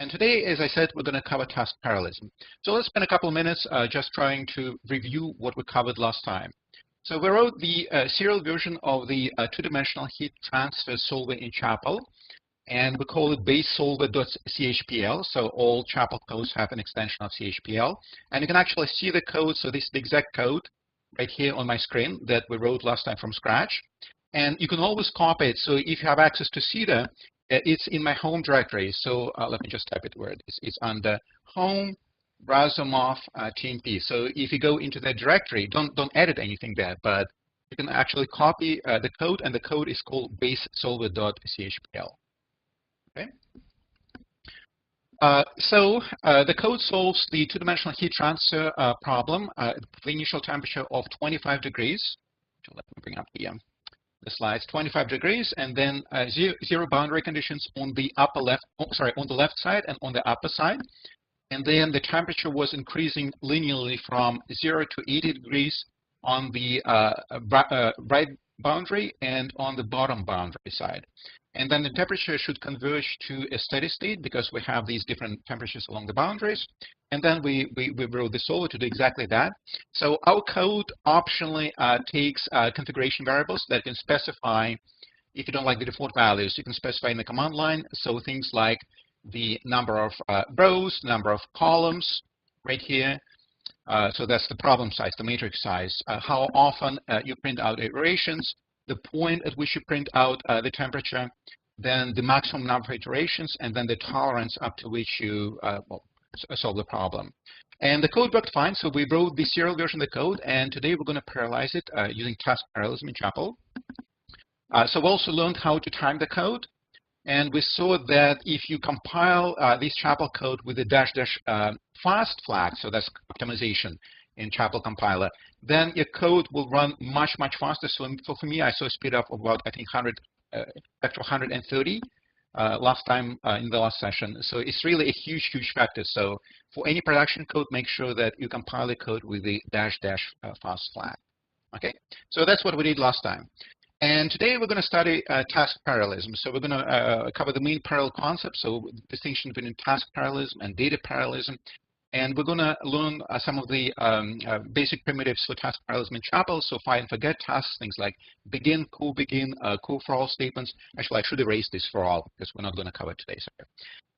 And today, as I said, we're going to cover task parallelism. So let's spend a couple of minutes just trying to review what we covered last time. So we wrote the serial version of the two-dimensional heat transfer solver in Chapel, and we call it basesolver.chpl. So all Chapel codes have an extension of chpl. And you can actually see the code. So this is the exact code right here on my screen that we wrote last time from scratch. And you can always copy it. So if you have access to CEDA, it's in my home directory. So let me just type it where it is. It's under home Razumov TMP. So if you go into that directory, don't edit anything there, but you can actually copy the code, and the code is called basesolver.chpl. Okay. So the code solves the two-dimensional heat transfer problem for the initial temperature of 25 degrees. So let me bring up the slides. 25 degrees, and then zero boundary conditions on the upper left, on the left side and on the upper side. And then the temperature was increasing linearly from 0 to 80 degrees on the right boundary and on the bottom boundary side. And then the temperature should converge to a steady state because we have these different temperatures along the boundaries. And then we wrote the solver to do exactly that. So our code optionally takes configuration variables that can specify, if you don't like the default values, you can specify in the command line. So things like the number of rows, number of columns right here. So that's the problem size, the matrix size, how often you print out iterations, the point at which you print out the temperature, then the maximum number of iterations, and then the tolerance up to which you solve the problem. And the code worked fine, so we wrote the serial version of the code, and today we're going to parallelize it using task parallelism in Chapel. So we also learned how to time the code, and we saw that if you compile this Chapel code with the -- fast flag, so that's optimization in Chapel compiler, then your code will run much faster. So for me, I saw a speed up of about, I think, 130 last time in the last session. So it's really a huge factor. So for any production code, make sure that you compile the code with the -- fast flag. Okay, so that's what we did last time. And today we're going to study task parallelism. So we're going to cover the main parallel concepts, so distinction between task parallelism and data parallelism. And we're going to learn some of the basic primitives for task parallelism in Chapel. So find and forget tasks, things like begin, co-begin, co-for-all statements. Actually, I should erase this for all because we're not going to cover it today. Sorry.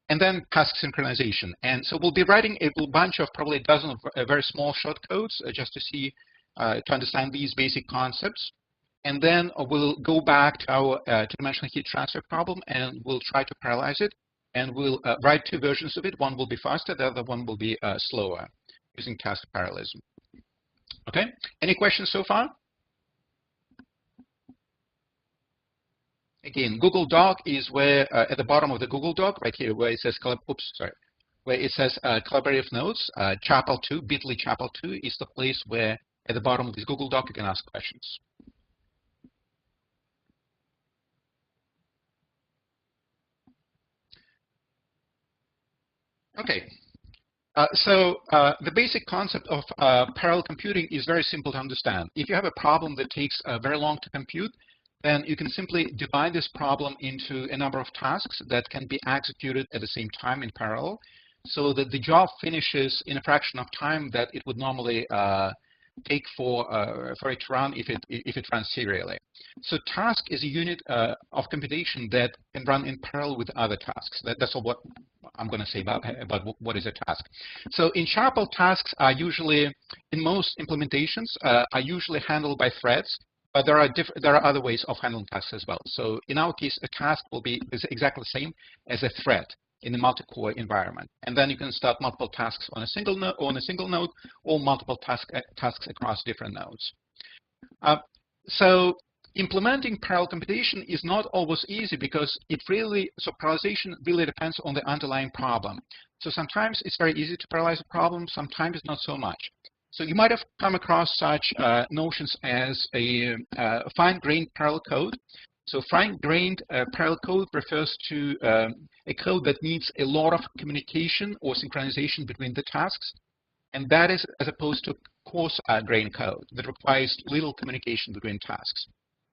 And then task synchronization. And so we'll be writing a bunch of probably a dozen of very small short codes just to see, to understand these basic concepts. And then we'll go back to our two-dimensional heat transfer problem, and we'll try to parallelize it. And we'll write two versions of it. One will be faster, the other one will be slower, using task parallelism. Okay, any questions so far? Again, Google Doc is where, at the bottom of the Google Doc, right here, where it says, where it says collaborative notes, Chapel 2, bit.ly Chapel 2 is the place where, at the bottom of this Google Doc, you can ask questions. Okay, so the basic concept of parallel computing is very simple to understand. If you have a problem that takes very long to compute, then you can simply divide this problem into a number of tasks that can be executed at the same time in parallel, so that the job finishes in a fraction of time that it would normally take for it to run if it runs serially. So task is a unit of computation that can run in parallel with other tasks. That's all what I'm going to say about what is a task. So in Chapel, tasks are usually, in most implementations, are usually handled by threads, but there are other ways of handling tasks as well. So in our case, a task is exactly the same as a thread in a multi-core environment. And then you can start multiple tasks on a single node, or multiple tasks across different nodes. So implementing parallel computation is not always easy because parallelization really depends on the underlying problem. So sometimes it's very easy to parallelize a problem, sometimes not so much. So you might have come across such notions as a fine-grained parallel code. So fine-grained parallel code refers to a code that needs a lot of communication or synchronization between the tasks, and that is as opposed to coarse-grained code that requires little communication between tasks.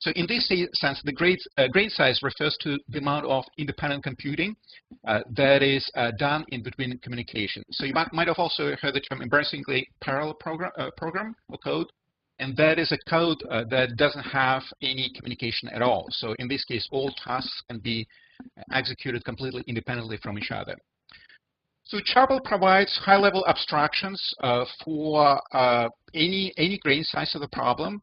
So in this sense, the grain size refers to the amount of independent computing that is done in between communication. So you might have also heard the term embarrassingly parallel program or code. And that is a code that doesn't have any communication at all. So in this case, all tasks can be executed completely independently from each other. So Chapel provides high-level abstractions for any grain size of the problem,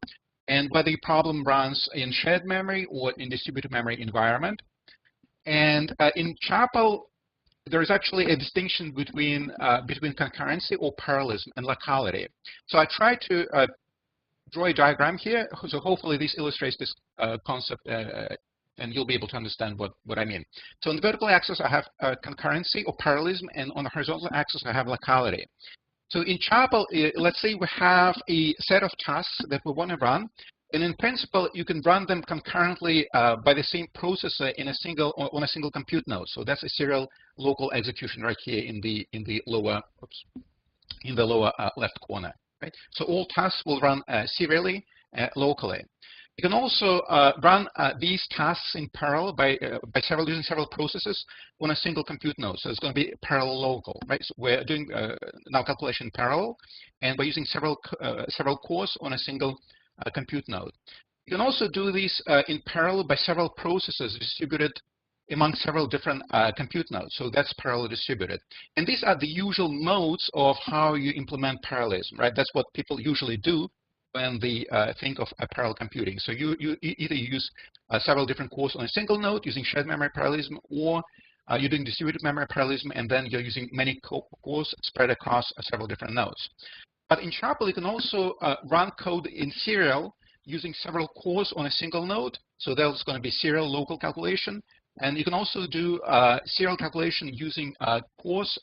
and whether the problem runs in shared memory or in distributed memory environment. And in Chapel, there is actually a distinction between concurrency or parallelism and locality. So I tried to draw a diagram here, so hopefully this illustrates this concept, and you'll be able to understand what I mean. So on the vertical axis, I have concurrency or parallelism, and on the horizontal axis, I have locality. So in Chapel, let's say we have a set of tasks that we want to run, and in principle, you can run them concurrently by the same processor on a single compute node. So that's a serial local execution right here in the lower left corner. Right? So all tasks will run serially, locally. You can also run these tasks in parallel by using several processes on a single compute node. So it's going to be parallel local, right? So we're doing now calculation in parallel, and we're using several cores on a single compute node. You can also do this in parallel by several processes distributed among several different compute nodes. So that's parallel distributed. And these are the usual modes of how you implement parallelism, right? That's what people usually do when they think of parallel computing. So you either use several different cores on a single node using shared memory parallelism, or you're doing distributed memory parallelism, and then you're using many cores spread across several different nodes. But in Chapel, you can also run code in serial using several cores on a single node. So that's going to be serial local calculation. And you can also do serial calculation using cores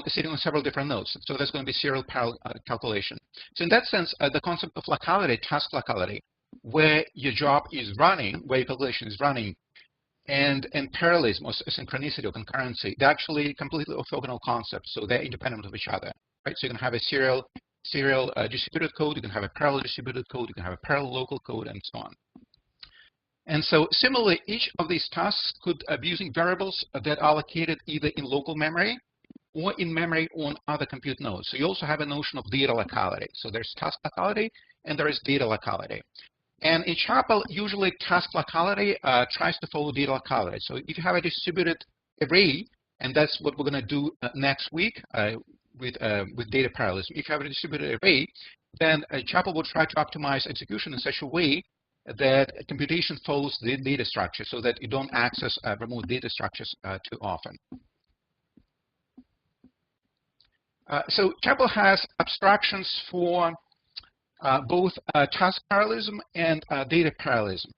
sitting on several different nodes. So that's going to be serial parallel calculation. So in that sense, the concept of locality, task locality, where your job is running, where your calculation is running, and parallelism or synchronicity or concurrency, they're actually completely orthogonal concepts. So they're independent of each other, right? So you can have a serial distributed code, you can have a parallel distributed code, you can have a parallel local code, and so on. And so similarly, each of these tasks could be using variables that are located either in local memory or in memory on other compute nodes. So you also have a notion of data locality. So there's task locality and there is data locality. And in Chapel, usually task locality tries to follow data locality. So if you have a distributed array, and that's what we're going to do next week with data parallelism. If you have a distributed array, then Chapel will try to optimize execution in such a way that computation follows the data structure so that you don't access remote data structures too often. So Chapel has abstractions for both task parallelism and data parallelism.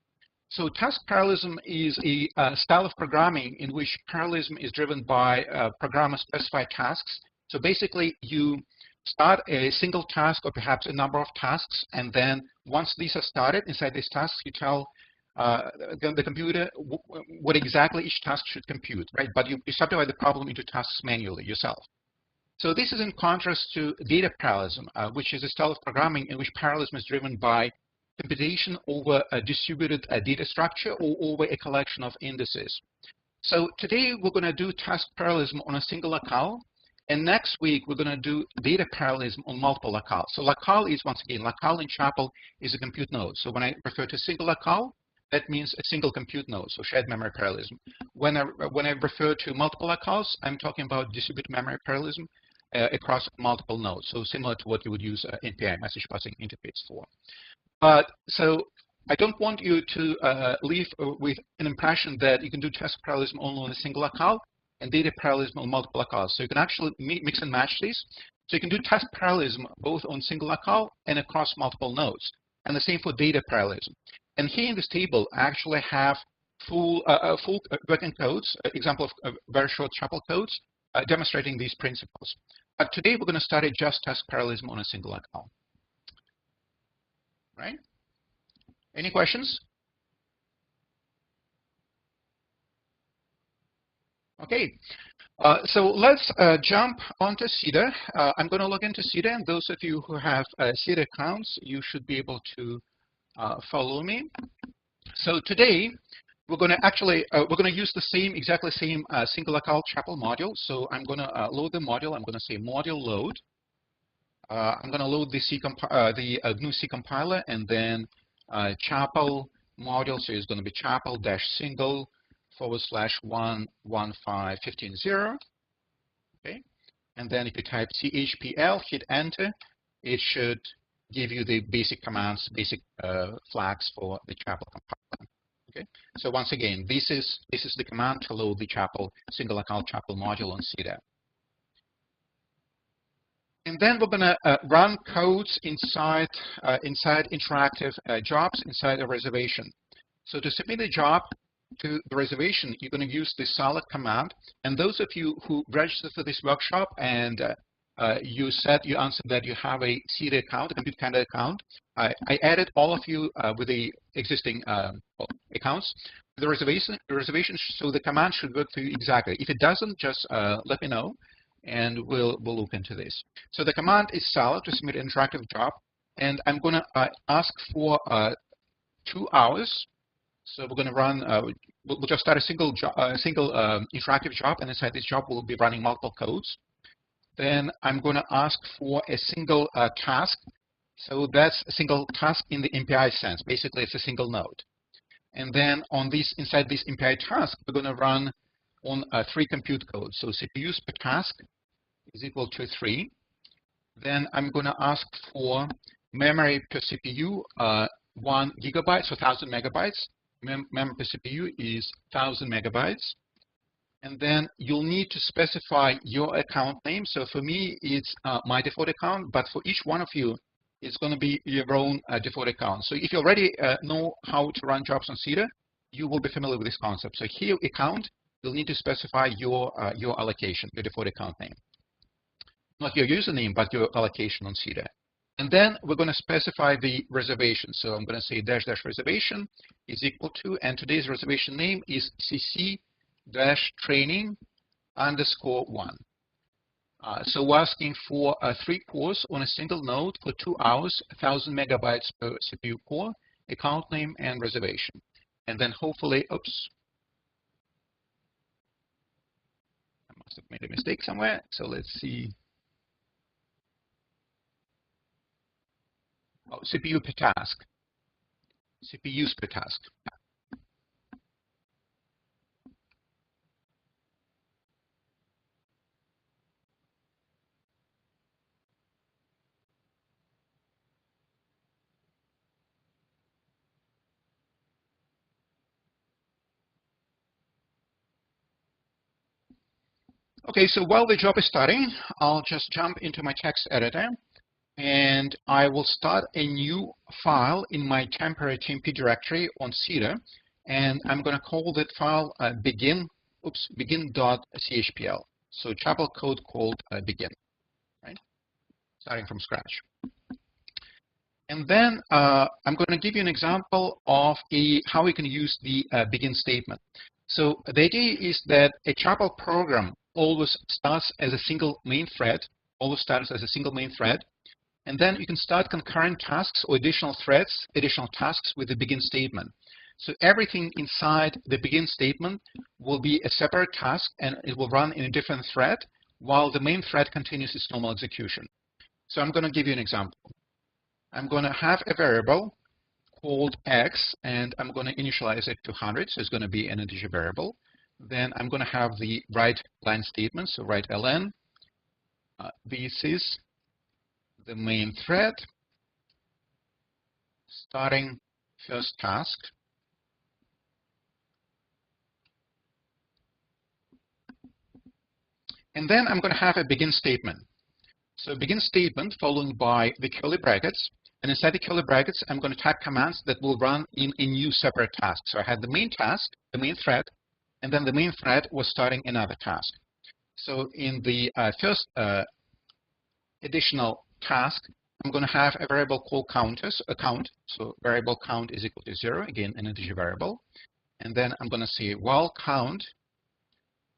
So task parallelism is a style of programming in which parallelism is driven by programmer-specified tasks. So basically, you start a single task or perhaps a number of tasks, and then once these are started inside these tasks, you tell the computer what exactly each task should compute, right? But you subdivide the problem into tasks manually yourself. So this is in contrast to data parallelism, which is a style of programming in which parallelism is driven by computation over a distributed data structure or over a collection of indices. So today we're going to do task parallelism on a single locale, and next week we're going to do data parallelism on multiple locales. So locale is, once again, locale in Chapel is a compute node. So when I refer to single locale, that means a single compute node, so shared memory parallelism. When I refer to multiple locales, I'm talking about distributed memory parallelism across multiple nodes, so similar to what you would use NPI, message passing interface, for. So I don't want you to leave with an impression that you can do task parallelism only on a single locale and data parallelism on multiple locales. So you can actually mix and match these. So you can do task parallelism both on single locale and across multiple nodes. And the same for data parallelism. And here in this table, I actually have full working codes, example of very short Chapel codes, demonstrating these principles. But today we're going to study just task parallelism on a single locale. Right? Any questions? Okay, so let's jump onto CEDAR. I'm going to log into CEDAR, and those of you who have CEDAR accounts, you should be able to follow me. So today we're going to actually use the same exactly same single locale chapel module. So I'm going to load the module. I'm going to say module load. I'm going to load the GNU C compiler, and then chapel module. So it's going to be chapel-single/11515.0. Okay, and then if you type chpl, hit enter, it should give you the basic commands, basic flags for the chapel compiler. Okay, so once again, this is the command to load the chapel single locale chapel module on CDAP. And then we're going to run codes inside interactive jobs inside a reservation. So to submit a job to the reservation, you're going to use the solid command. And those of you who registered for this workshop and you answered that you have a CDA account, a Compute Canada account, I added all of you with the existing accounts to the reservation. So the command should work for you exactly. If it doesn't, just let me know, and we'll look into this. So the command is solid to submit an interactive job, and I'm going to ask for 2 hours. So we're going to run. We'll just start a single interactive job, and inside this job we'll be running multiple codes. Then I'm going to ask for a single task. So that's a single task in the MPI sense. Basically, it's a single node. And then inside this MPI task, we're going to run on 3 compute codes. So CPUs per task is equal to 3. Then I'm going to ask for memory per CPU, 1 gigabyte, so 1,000 megabytes. Memory per CPU is 1,000 megabytes. And then you'll need to specify your account name. So for me, it's my default account, but for each one of you, it's going to be your own default account. So if you already know how to run jobs on CEDA, you will be familiar with this concept. So here, account, you'll need to specify your allocation, your default account name. Not your username, but your allocation on CEDA. And then we're going to specify the reservation. So I'm going to say -- reservation is equal to, and today's reservation name is CC-training_1. So we're asking for 3 cores on a single node for 2 hours, 1,000 megabytes per CPU core, account name, and reservation. And then hopefully, oops, I must have made a mistake somewhere. So let's see. Oh, CPU per task. CPUs per task. Okay, so while the job is starting, I'll just jump into my text editor, and I will start a new file in my temporary TMP directory on CEDA, and I'm going to call that file begin.chpl. So chapel code called begin, right? Starting from scratch. And then I'm going to give you an example of how we can use the begin statement. So the idea is that a chapel program always starts as a single main thread, and then you can start concurrent tasks or additional threads, additional tasks with the begin statement. So everything inside the begin statement will be a separate task, and it will run in a different thread while the main thread continues its normal execution. So I'm going to give you an example. I'm going to have a variable called x, and I'm going to initialize it to 100, so it's going to be an integer variable. Then I'm going to have the write line statement, so write ln. This is the main thread, starting first task. And then I'm going to have a begin statement. So begin statement followed by the curly brackets. And inside the curly brackets, I'm going to type commands that will run in a new separate task. So I had the main task, the main thread, and then the main thread was starting another task. So in the first additional task, I'm going to have a variable called count. So variable count is equal to 0, again, an integer variable. And then I'm going to say while count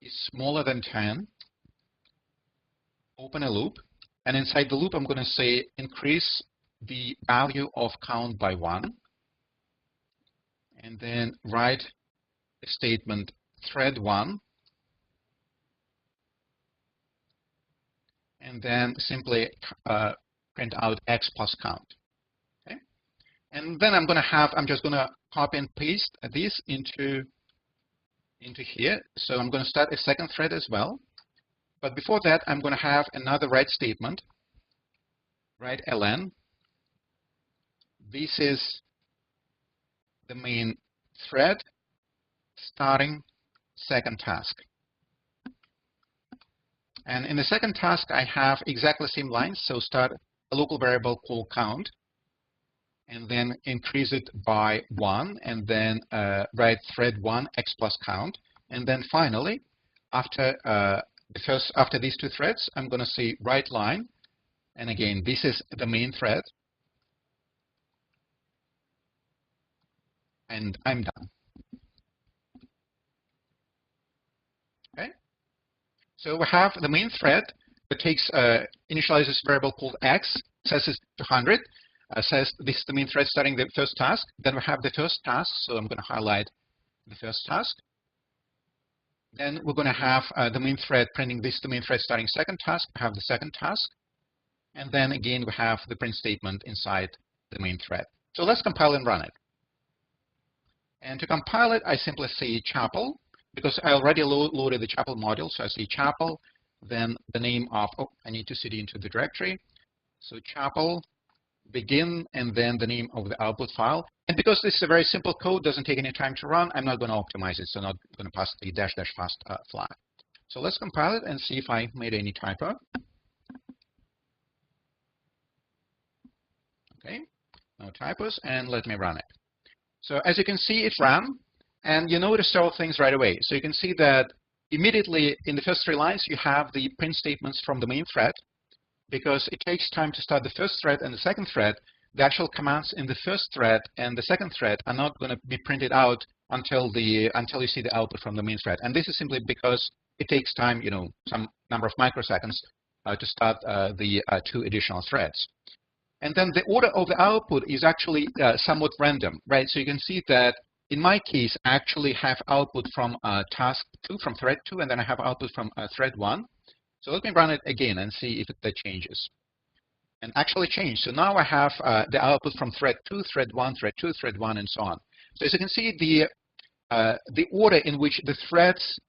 is smaller than 10, open a loop. And inside the loop, I'm going to say increase the value of count by 1. and then write a statement thread1, and then simply print out x plus count. Okay, and then I'm just going to copy and paste this into here. So I'm going to start a second thread as well. But before that, I'm going to have another write statement. Write ln. This is the main thread starting second task. And in the second task, I have exactly the same lines. So start a local variable called count, and then increase it by 1, and then write thread1 x plus count. And then finally, after these two threads, I'm going to say write line. And again, this is the main thread. And I'm done. Okay. So we have the main thread that takes initializes a variable called x, sets it to 100, says this is the main thread starting the first task. Then we have the first task, so I'm going to highlight the first task. Then we're going to have the main thread printing this, the main thread starting second task. We have the second task. And then again, we have the print statement inside the main thread. So let's compile and run it. And to compile it, I simply say chapel, because I already loaded the chapel module. So I say chapel, then the name of, I need to cd into the directory. So chapel, begin, and then the name of the output file. And because this is a very simple code, doesn't take any time to run, I'm not going to optimize it. So I'm not going to pass the -- fast flag. So let's compile it and see if I made any typo. Okay, no typos, and let me run it. So as you can see, it ran, and you notice several things right away. So you can see that immediately in the first 3 lines, you have the print statements from the main thread. Because it takes time to start the first thread and the second thread, the actual commands in the first thread and the second thread are not going to be printed out until you see the output from the main thread. And this is simply because it takes time, some number of microseconds to start the 2 additional threads. And then the order of the output is actually somewhat random, right? So you can see that in my case, I actually have output from task 2, from thread 2, and then I have output from thread 1. So let me run it again and see if that changes. And actually changed. So now I have the output from thread 2, thread 1, thread 2, thread 1, and so on. So as you can see, the order in which the threads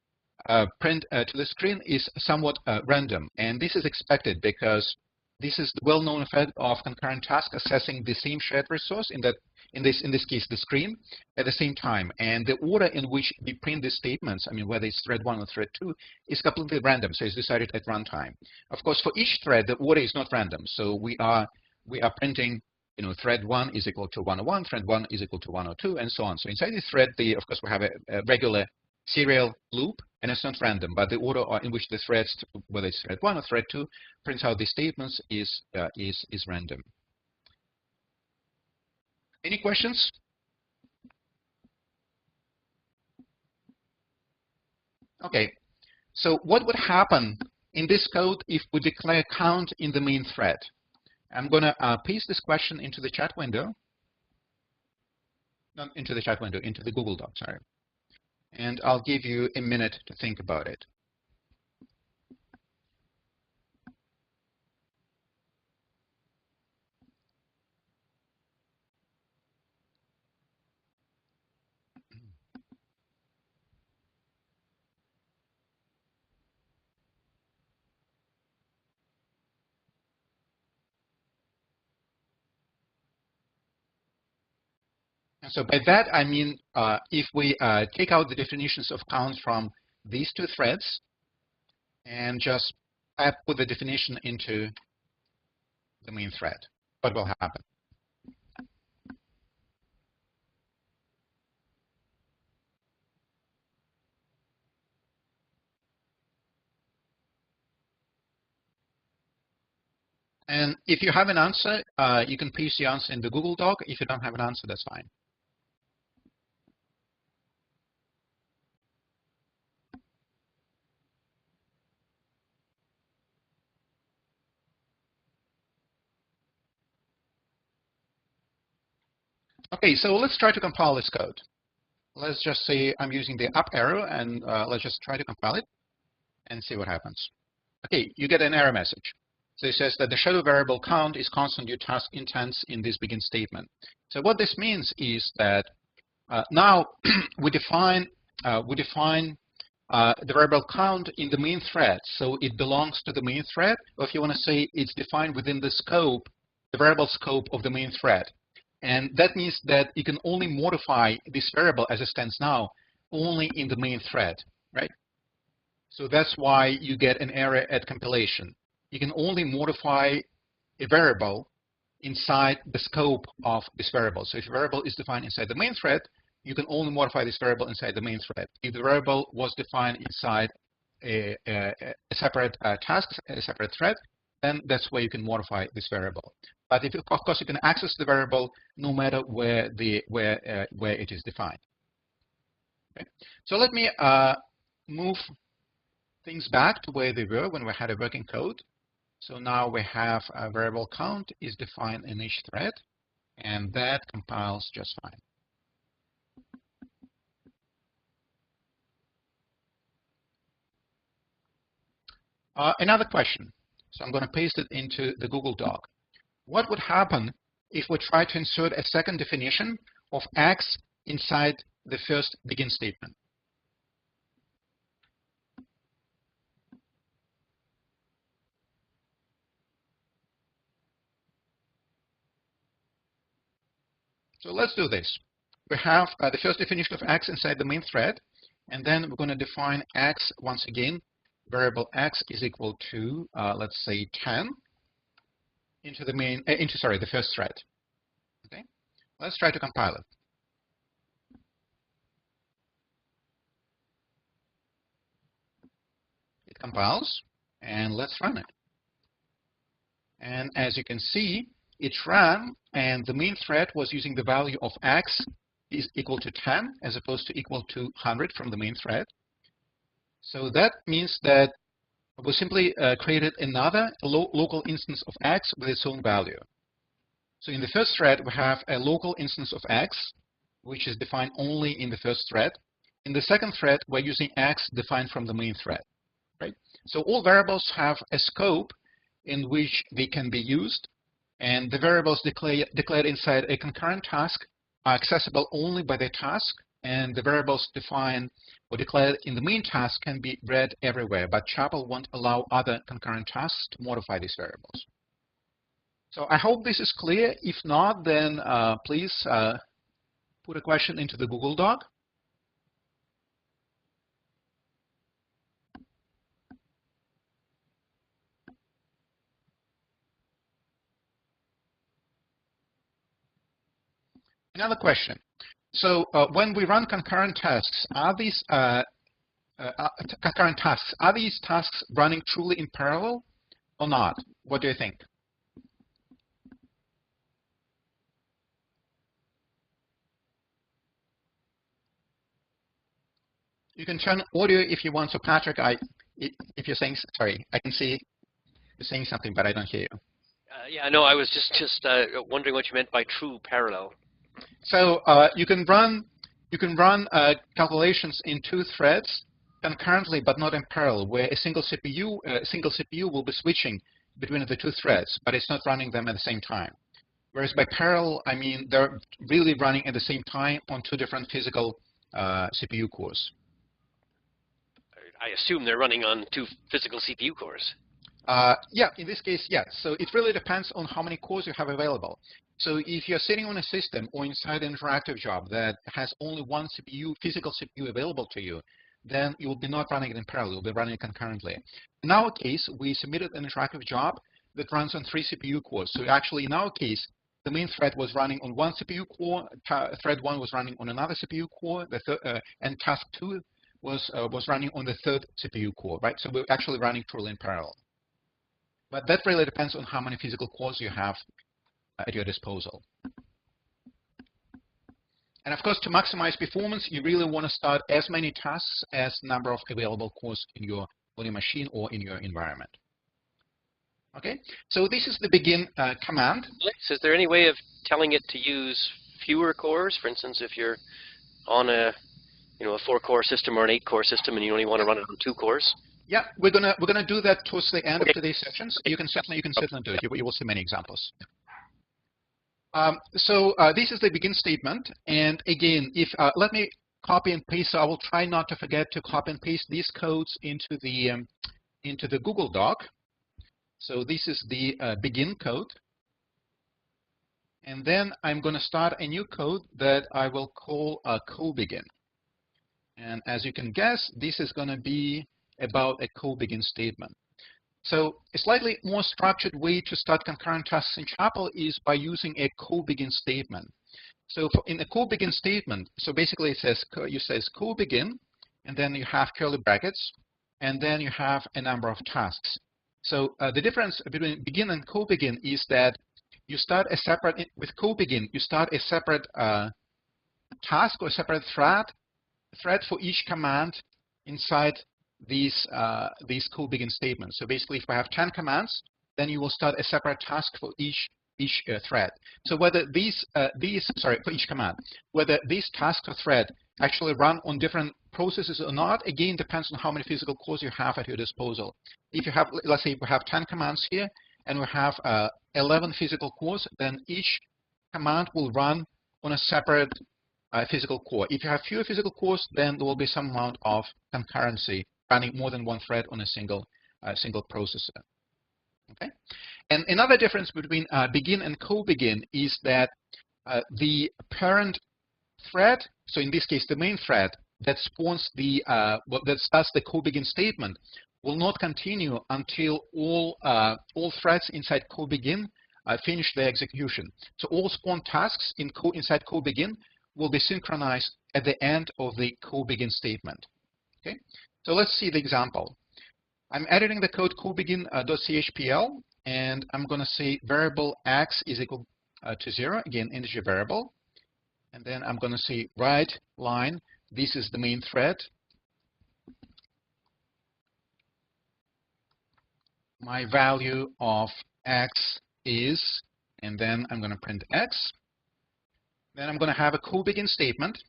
print to the screen is somewhat random. And this is expected because this is the well-known effect of concurrent task assessing the same shared resource, in this case, the screen, at the same time. And the order in which we print these statements, I mean, whether it's thread 1 or thread 2, is completely random. So it's decided at runtime. Of course, for each thread, the order is not random. So we are printing, thread 1 is equal to 101, thread 1 is equal to 102, and so on. So inside this thread, of course, we have a regular serial loop, and it's not random, but the order in which the threads, whether it's thread 1 or thread 2, prints out the statements is random. Any questions? Okay, so what would happen in this code if we declare count in the main thread? I'm going to paste this question into the chat window. Not into the chat window, into the Google Doc, sorry. And I'll give you a minute to think about it. And so by that, I mean, if we take out the definitions of count from these 2 threads and just put the definition into the main thread, what will happen? And if you have an answer, you can paste the answer in the Google Doc. If you don't have an answer, that's fine. Okay, so let's try to compile this code. let's just say I'm using the up arrow, and let's just try to compile it and see what happens. Okay, you get an error message. So it says that the shadow variable count is constant due task intents in this begin statement. So what this means is that now we define the variable count in the main thread, so it belongs to the main thread, or if you want to say it's defined within the scope, the variable scope of the main thread. And that means that you can only modify this variable as it stands now only in the main thread, right? So that's why you get an error at compilation. You can only modify a variable inside the scope of this variable. So if a variable is defined inside the main thread, you can only modify this variable inside the main thread. If the variable was defined inside a separate task, a separate thread, then that's where you can modify this variable. But if, of course, you can access the variable no matter where it is defined. Okay. So let me move things back to where they were when we had a working code. So now we have a variable count is defined in each thread, and that compiles just fine. Another question. So I'm going to paste it into the Google Doc. What would happen if we try to insert a second definition of X inside the first begin statement? So let's do this. We have the first definition of X inside the main thread, and then we're going to define X once again. Variable X is equal to, let's say, 10 into the main, the first thread. Okay, let's try to compile it. It compiles, and let's run it. And as you can see, it ran, and the main thread was using the value of X is equal to 10 as opposed to equal to 100 from the main thread. So that means that we simply created another local instance of X with its own value. So in the first thread, we have a local instance of X, which is defined only in the first thread. In the second thread, we're using X defined from the main thread, right? So all variables have a scope in which they can be used, and the variables declared inside a concurrent task are accessible only by the task, and the variables defined or declared in the main task can be read everywhere, but Chapel won't allow other concurrent tasks to modify these variables. So I hope this is clear. If not, then please put a question into the Google Doc. Another question. So when we run concurrent tasks, are these tasks running truly in parallel or not? What do you think? You can turn audio if you want. So Patrick, if you're saying, sorry, I can see you're saying something, but I don't hear you. Yeah, no, I was just wondering what you meant by true parallel. So you can run calculations in two threads concurrently, but not in parallel, where a single CPU will be switching between the two threads, but it's not running them at the same time. Whereas by parallel, I mean they're really running at the same time on two different physical CPU cores. I assume they're running on two physical CPU cores. Yeah, in this case, yes. So it really depends on how many cores you have available. So if you're sitting on a system or inside an interactive job that has only one CPU, physical CPU available to you, then you will be not running it in parallel, you'll be running it concurrently. In our case, we submitted an interactive job that runs on 3 CPU cores. So actually, in our case, the main thread was running on one CPU core, thread 1 was running on another CPU core, and task 2 was running on the third CPU core, right? So we're actually running truly in parallel. But that really depends on how many physical cores you have at your disposal. And of course, to maximize performance, you really want to start as many tasks as number of available cores in your machine or in your environment. Okay, so this is the begin command. Is there any way of telling it to use fewer cores? For instance, if you're on a you know, a 4-core system or an 8-core system, and you only want to run it on 2 cores? Yeah, we're gonna do that towards the end Okay. of today's sessions. You can certainly do it. You will see many examples. This is the begin statement, and again, if let me copy and paste. So I will try not to forget to copy and paste these codes into the Google Doc. So this is the begin code, and then I'm going to start a new code that I will call co-begin. And as you can guess, this is going to be about a co-begin statement. So a slightly more structured way to start concurrent tasks in Chapel is by using a co-begin statement. So in a co-begin statement, so basically it says co-begin, and then you have curly brackets, and then you have a number of tasks. So the difference between begin and co-begin is that you start a separate, with co-begin, you start a separate task or a separate thread for each command inside these co-begin statements. So basically, if we have 10 commands, then you will start a separate task for each thread. So whether for each command, whether these tasks or thread actually run on different processes or not, again, depends on how many physical cores you have at your disposal. If you have, let's say, we have 10 commands here, and we have 11 physical cores, then each command will run on a separate physical core. If you have fewer physical cores, then there will be some amount of concurrency running more than one thread on a single processor. Okay, and another difference between begin and co-begin is that the parent thread, so in this case the main thread that spawns that starts the co-begin statement, will not continue until all threads inside co-begin finish their execution. So all spawned tasks inside co-begin will be synchronized at the end of the co-begin statement. Okay, so let's see the example. I'm editing the code co-begin.chpl, and I'm going to say variable x is equal to 0, again, integer variable. And then I'm going to say write line. This is the main thread. My value of x is, and then I'm going to print x. Then I'm going to have a co-begin statement.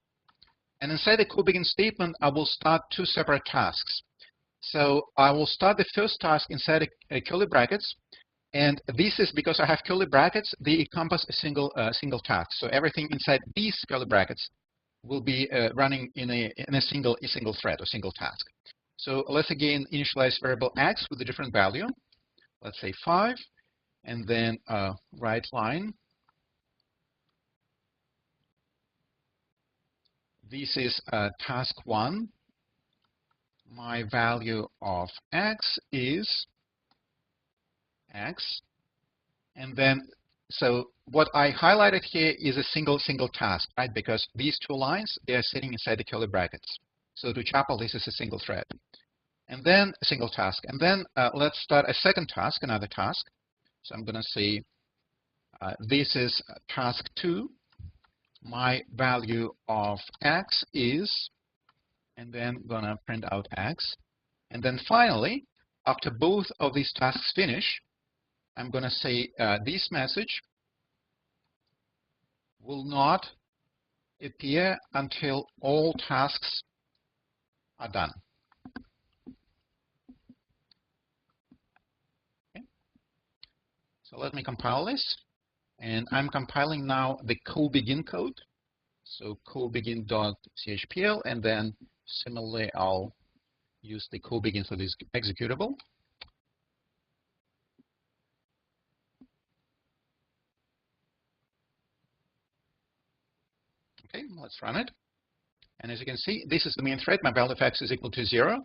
And inside the co-begin statement, I will start 2 separate tasks. So I will start the first task inside a curly brackets. And this is because I have curly brackets, they encompass a single task. So everything inside these curly brackets will be running in a single thread or single task. So let's again initialize variable x with a different value. Let's say 5, and then write line. This is task 1. My value of x is x. And then, so what I highlighted here is a single task, right? Because these 2 lines, they are sitting inside the curly brackets. So to Chapel, this is a single thread. And then a single task. And then let's start a second task, another task. So I'm going to say this is task 2. My value of x is, and then going to print out x. And then finally, after both of these tasks finish, I'm going to say this message will not appear until all tasks are done. Okay. So let me compile this. And I'm compiling now the co-begin code. So co-begin.chpl, and then similarly, I'll use the co-begin for this executable. Okay, let's run it. And as you can see, this is the main thread. My value of x is equal to 0.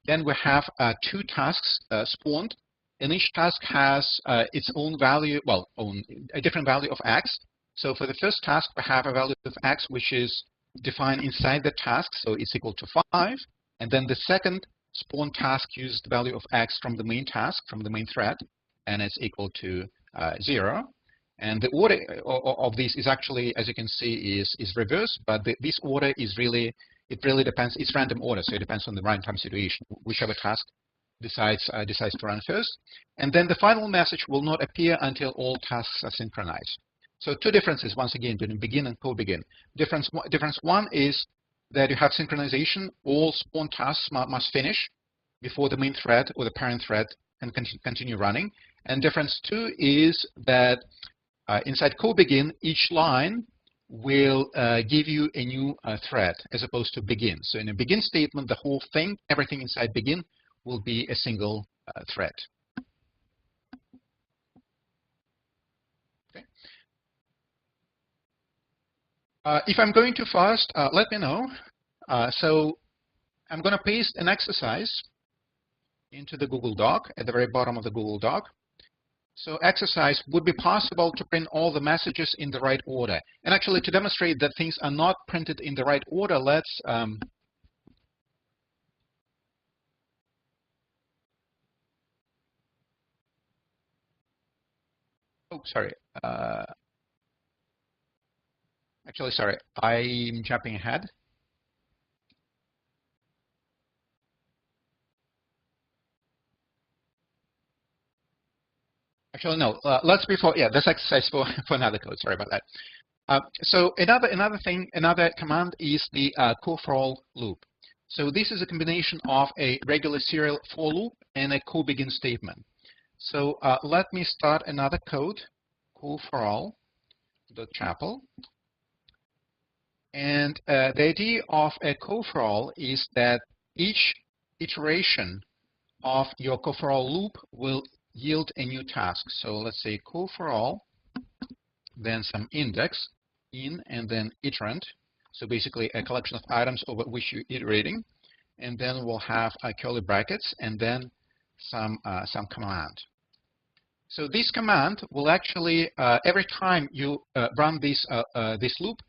Then we have 2 tasks spawned. And each task has its own value, well, a different value of x. So for the first task, we have a value of x which is defined inside the task, so it's equal to 5. And then the second spawn task uses the value of x from the main task, from the main thread, and it's equal to 0. And the order of this is actually, as you can see, is reversed, but this order is really, it really depends. It's random order, so it depends on the runtime situation, whichever task decides to run first. And then the final message will not appear until all tasks are synchronized. So 2 differences, once again, between begin and co-begin. Difference 1 is that you have synchronization. All spawn tasks must finish before the main thread or the parent thread can continue running. And difference 2 is that inside co-begin, each line will give you a new thread as opposed to begin. So in a begin statement, the whole thing, everything inside begin, will be a single thread. Okay. If I'm going too fast, let me know. So I'm going to paste an exercise into the Google Doc at the very bottom of the Google Doc. So exercise, would be possible to print all the messages in the right order. And actually, to demonstrate that things are not printed in the right order, let's oh, sorry. Actually, sorry, I'm jumping ahead. Actually, no. Let's before, yeah, this exercise for another code. Sorry about that. So another command is the co-for-all loop. So this is a combination of a regular serial for loop and a co-begin statement. So let me start another code, co-for-all.chapel. And the idea of a co-for-all is that each iteration of your co-for-all loop will yield a new task. So let's say co-for-all, then some index in, and then iterand. So basically a collection of items over which you're iterating. And then we'll have curly brackets and then some command. So this command will actually, every time you run this loop,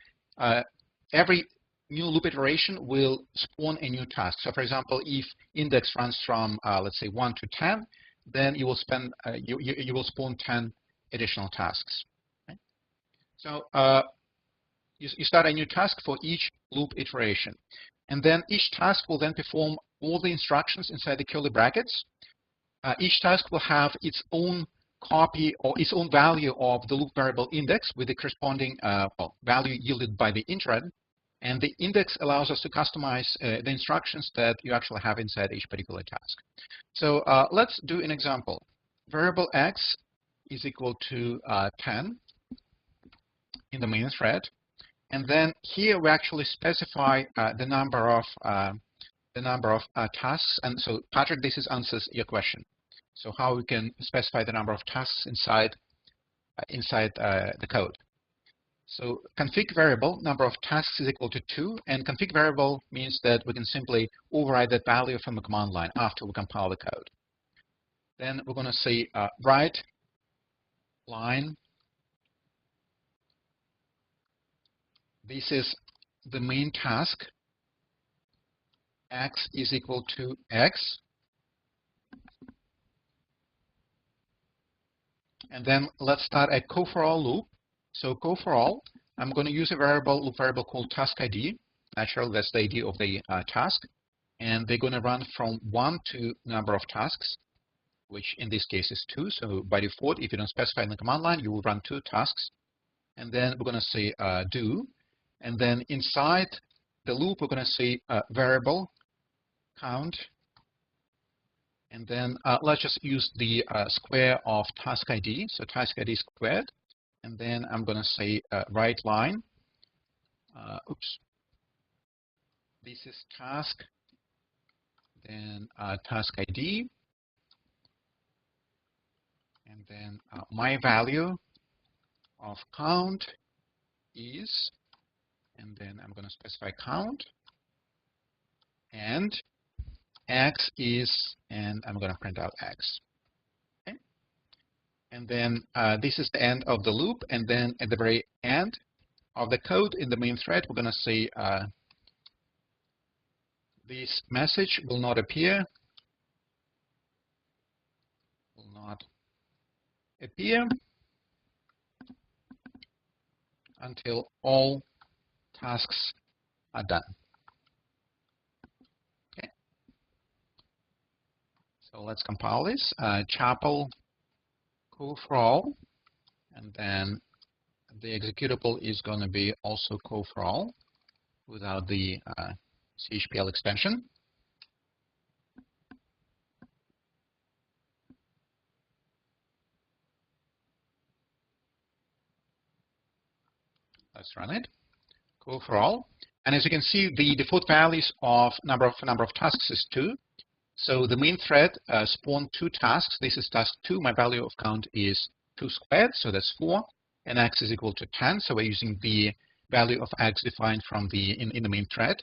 every new loop iteration will spawn a new task. So for example, if index runs from, let's say, 1 to 10, then you will you will spawn 10 additional tasks. Okay? So you start a new task for each loop iteration. And then each task will then perform all the instructions inside the curly brackets. Each task will have its own copy or its own value of the loop variable index with the corresponding value yielded by the iterand. And the index allows us to customize the instructions that you actually have inside each particular task. So let's do an example. Variable x is equal to 10 in the main thread. And then here we actually specify the number of tasks. And so, Patrick, this answers your question. So how we can specify the number of tasks inside the code. So config variable number of tasks is equal to 2, and config variable means that we can simply override that value from the command line after we compile the code. Then we're going to say write line. This is the main task. X is equal to X. And then let's start a co-for-all loop. So co-for-all, I'm going to use a loop variable called task ID. Naturally, that's the ID of the task. And they're going to run from 1 to number of tasks, which in this case is 2. So by default, if you don't specify in the command line, you will run 2 tasks. And then we're going to say do. And then inside the loop, we're going to say variable count. And then let's just use the square of task ID. So task ID squared. And then I'm going to say write line. Oops. This is task. Then task ID. And then my value of count is, and then I'm going to specify count. And X is, and I'm going to print out X. Okay. And then this is the end of the loop. And then at the very end of the code in the main thread, we're going to say this message will not appear. Will not appear until all tasks are done. Okay. So let's compile this. Chapel co-for-all, and then the executable is going to be also co-for-all. without the CHPL extension. Let's run it. Cool for all. And as you can see, the default values of number of tasks is 2. So the main thread spawned 2 tasks. This is task 2. My value of count is 2 squared, so that's 4. And x is equal to 10. So we're using the value of x defined from in the main thread.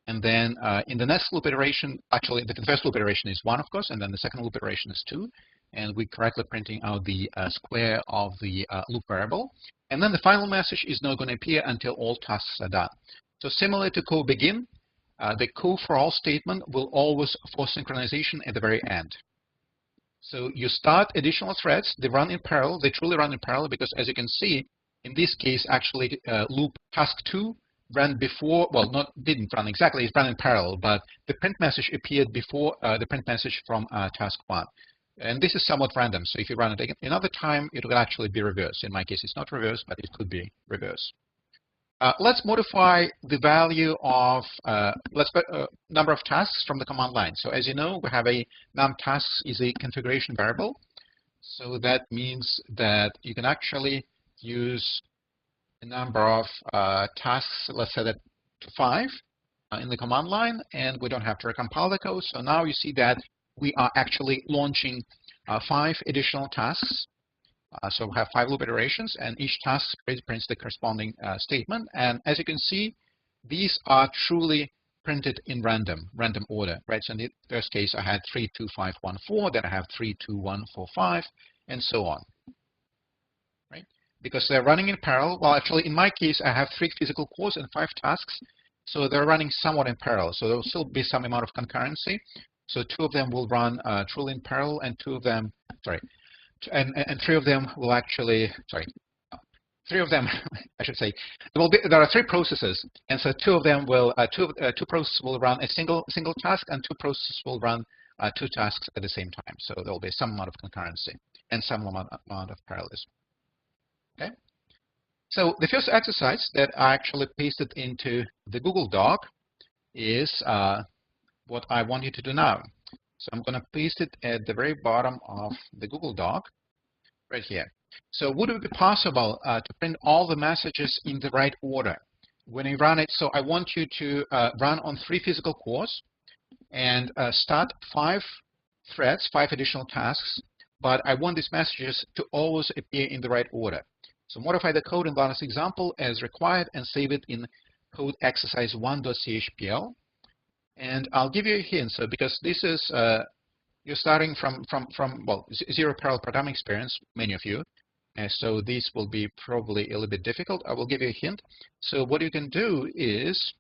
And then in the next loop iteration, actually the first loop iteration is 1, of course, and then the second loop iteration is 2. And we're correctly printing out the square of the loop variable. And then the final message is not going to appear until all tasks are done. So similar to co-begin, the co-for-all statement will always force synchronization at the very end. So you start additional threads, they run in parallel, they truly run in parallel, because as you can see, in this case, actually loop task 2 ran before, well, didn't run exactly, it ran in parallel, but the print message appeared before the print message from task 1. And this is somewhat random, so if you run it another time, it will actually be reversed. In my case, it's not reversed, but it could be reversed. Let's modify the value of number of tasks from the command line. So as you know, we have a num tasks is a configuration variable. So that means that you can actually use a number of tasks, let's set it to 5 in the command line, and we don't have to recompile the code. So now you see that we are actually launching 5 additional tasks. So we have 5 loop iterations, and each task prints the corresponding statement. And as you can see, these are truly printed in random order, right? So in the first case, I had 3, 2, 5, 1, 4. Then I have 3, 2, 1, 4, 5, and so on, right? Because they're running in parallel. Well, actually, in my case, I have 3 physical cores and 5 tasks. So they're running somewhat in parallel. So there will still be some amount of concurrency. So 2 of them will run truly in parallel, and 2 of them, and 3 of them will actually, 3 of them, I should say, there are 3 processes, and so 2 of them will, two processes will run a single task, and 2 processes will run 2 tasks at the same time. So there will be some amount of concurrency and some amount of parallelism. Okay. So the first exercise that I actually pasted into the Google Doc is what I want you to do now. So I'm going to paste it at the very bottom of the Google Doc, right here. So would it be possible to print all the messages in the right order when you run it? So I want you to run on 3 physical cores and start 5 threads, 5 additional tasks, but I want these messages to always appear in the right order. So modify the code in the last example as required and save it in code exercise 1.chpl. And I'll give you a hint. So because this is, you're starting from well, 0 parallel programming experience, many of you. So this will be probably a little bit difficult. I will give you a hint. So what you can do is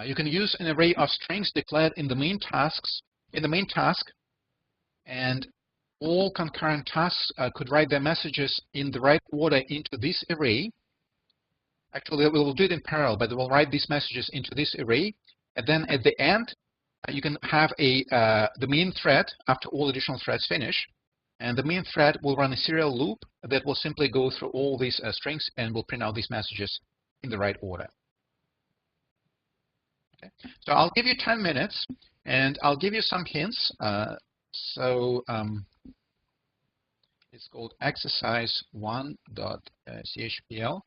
you can use an array of strings declared in the main task, and all concurrent tasks could write their messages in the right order into this array. Actually, we will do it in parallel, but we'll write these messages into this array. And then at the end, you can have the main thread after all additional threads finish. And the main thread will run a serial loop that will simply go through all these strings and will print out these messages in the right order. Okay. So I'll give you 10 minutes, and I'll give you some hints. It's called exercise 1.chpl.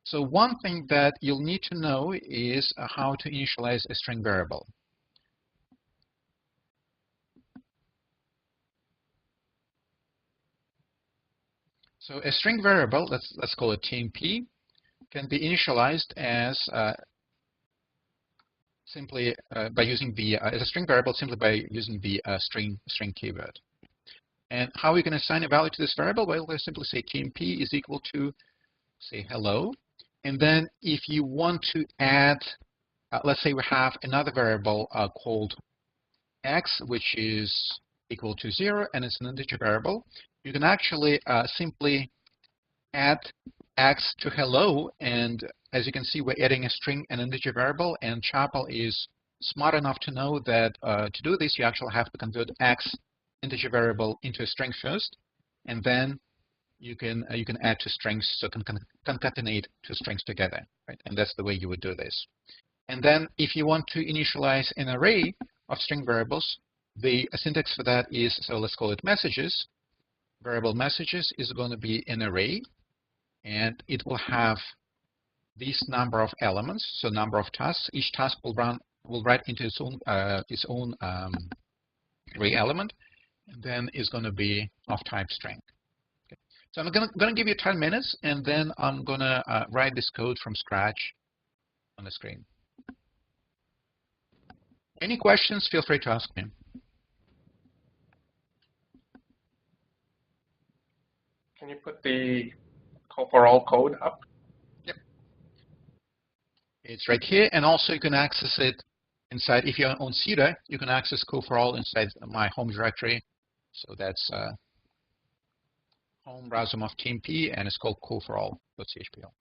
So one thing that you'll need to know is how to initialize a string variable. So a string variable, let's call it TMP, can be initialized as simply by using the as a string variable simply by using the string keyword. And how we can assign a value to this variable? Well, we'll simply say TMP is equal to, say, hello. And then if you want to add, let's say we have another variable called x, which is equal to 0, and it's an integer variable, you can actually simply add x to hello. And as you can see, we're adding a string and integer variable, and Chapel is smart enough to know that to do this, you actually have to convert x integer variable into a string first, and then you can add two strings, so concatenate two strings together, right? And that's the way you would do this. And then if you want to initialize an array of string variables, the syntax for that is, so let's call it messages. Variable messages is going to be an array, and it will have this number of elements, so number of tasks. Each task will write into its own array element, and then is going to be of type string. Okay. So I'm going to give you 10 minutes, and then I'm going to write this code from scratch on the screen. Any questions? Feel free to ask me. Can you put the overall code up? Yep. It's right here, and also you can access it inside. If you're on CEDA, you can access code for all inside my home directory. So that's home browser of TMP, and it's called codeforall.chpl.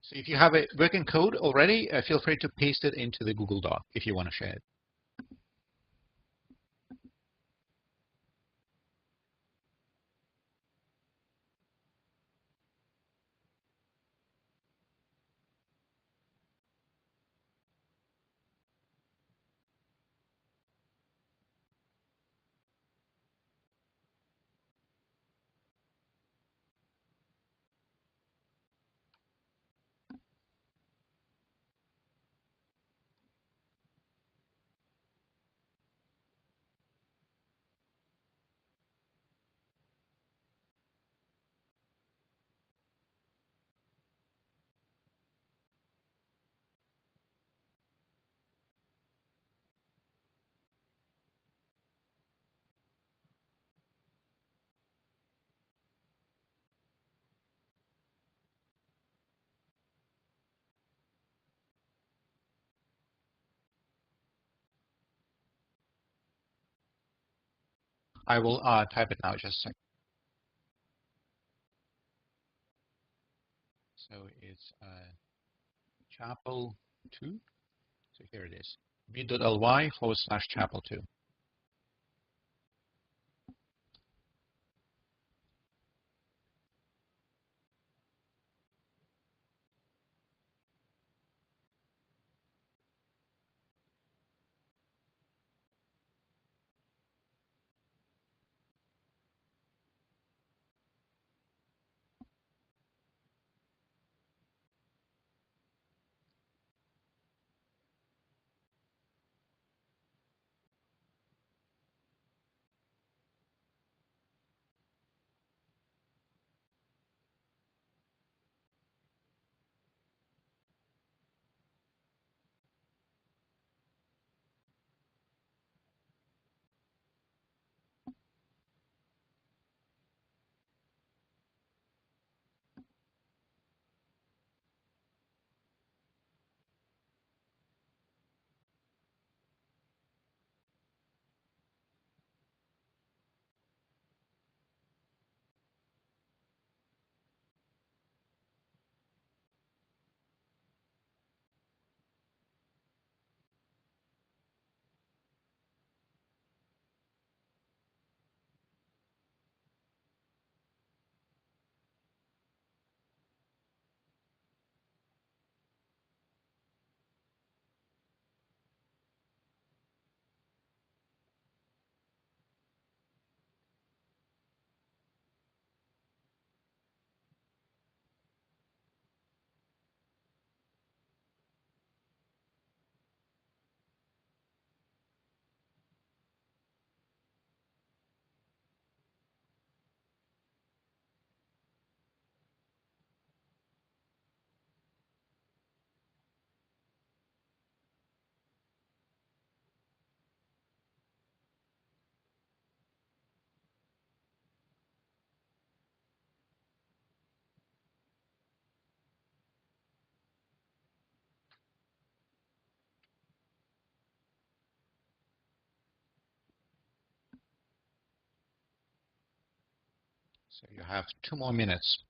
So if you have a working code already, feel free to paste it into the Google Doc if you want to share it. I will type it now, just a second. So it's chapel2. So here it is, bit.ly/chapel2. So you have 2 more minutes.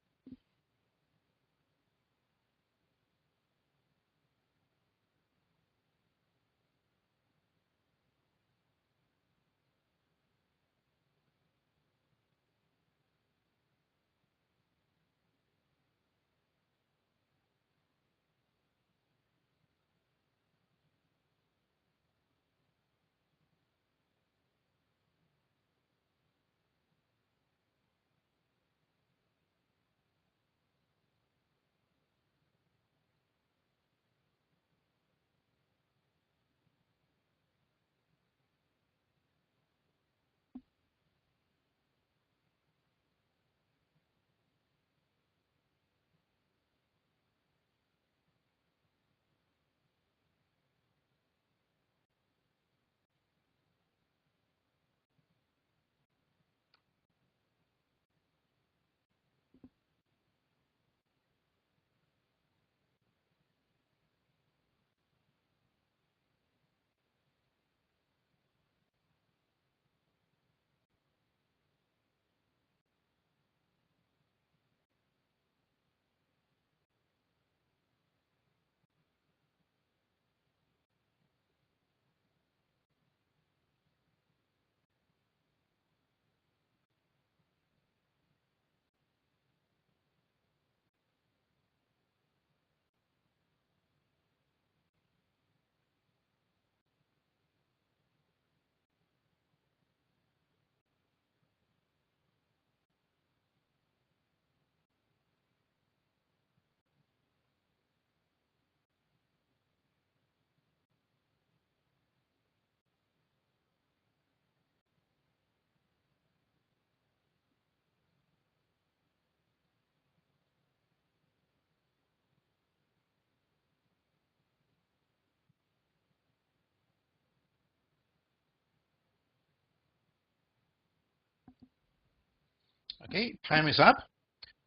Okay, time is up.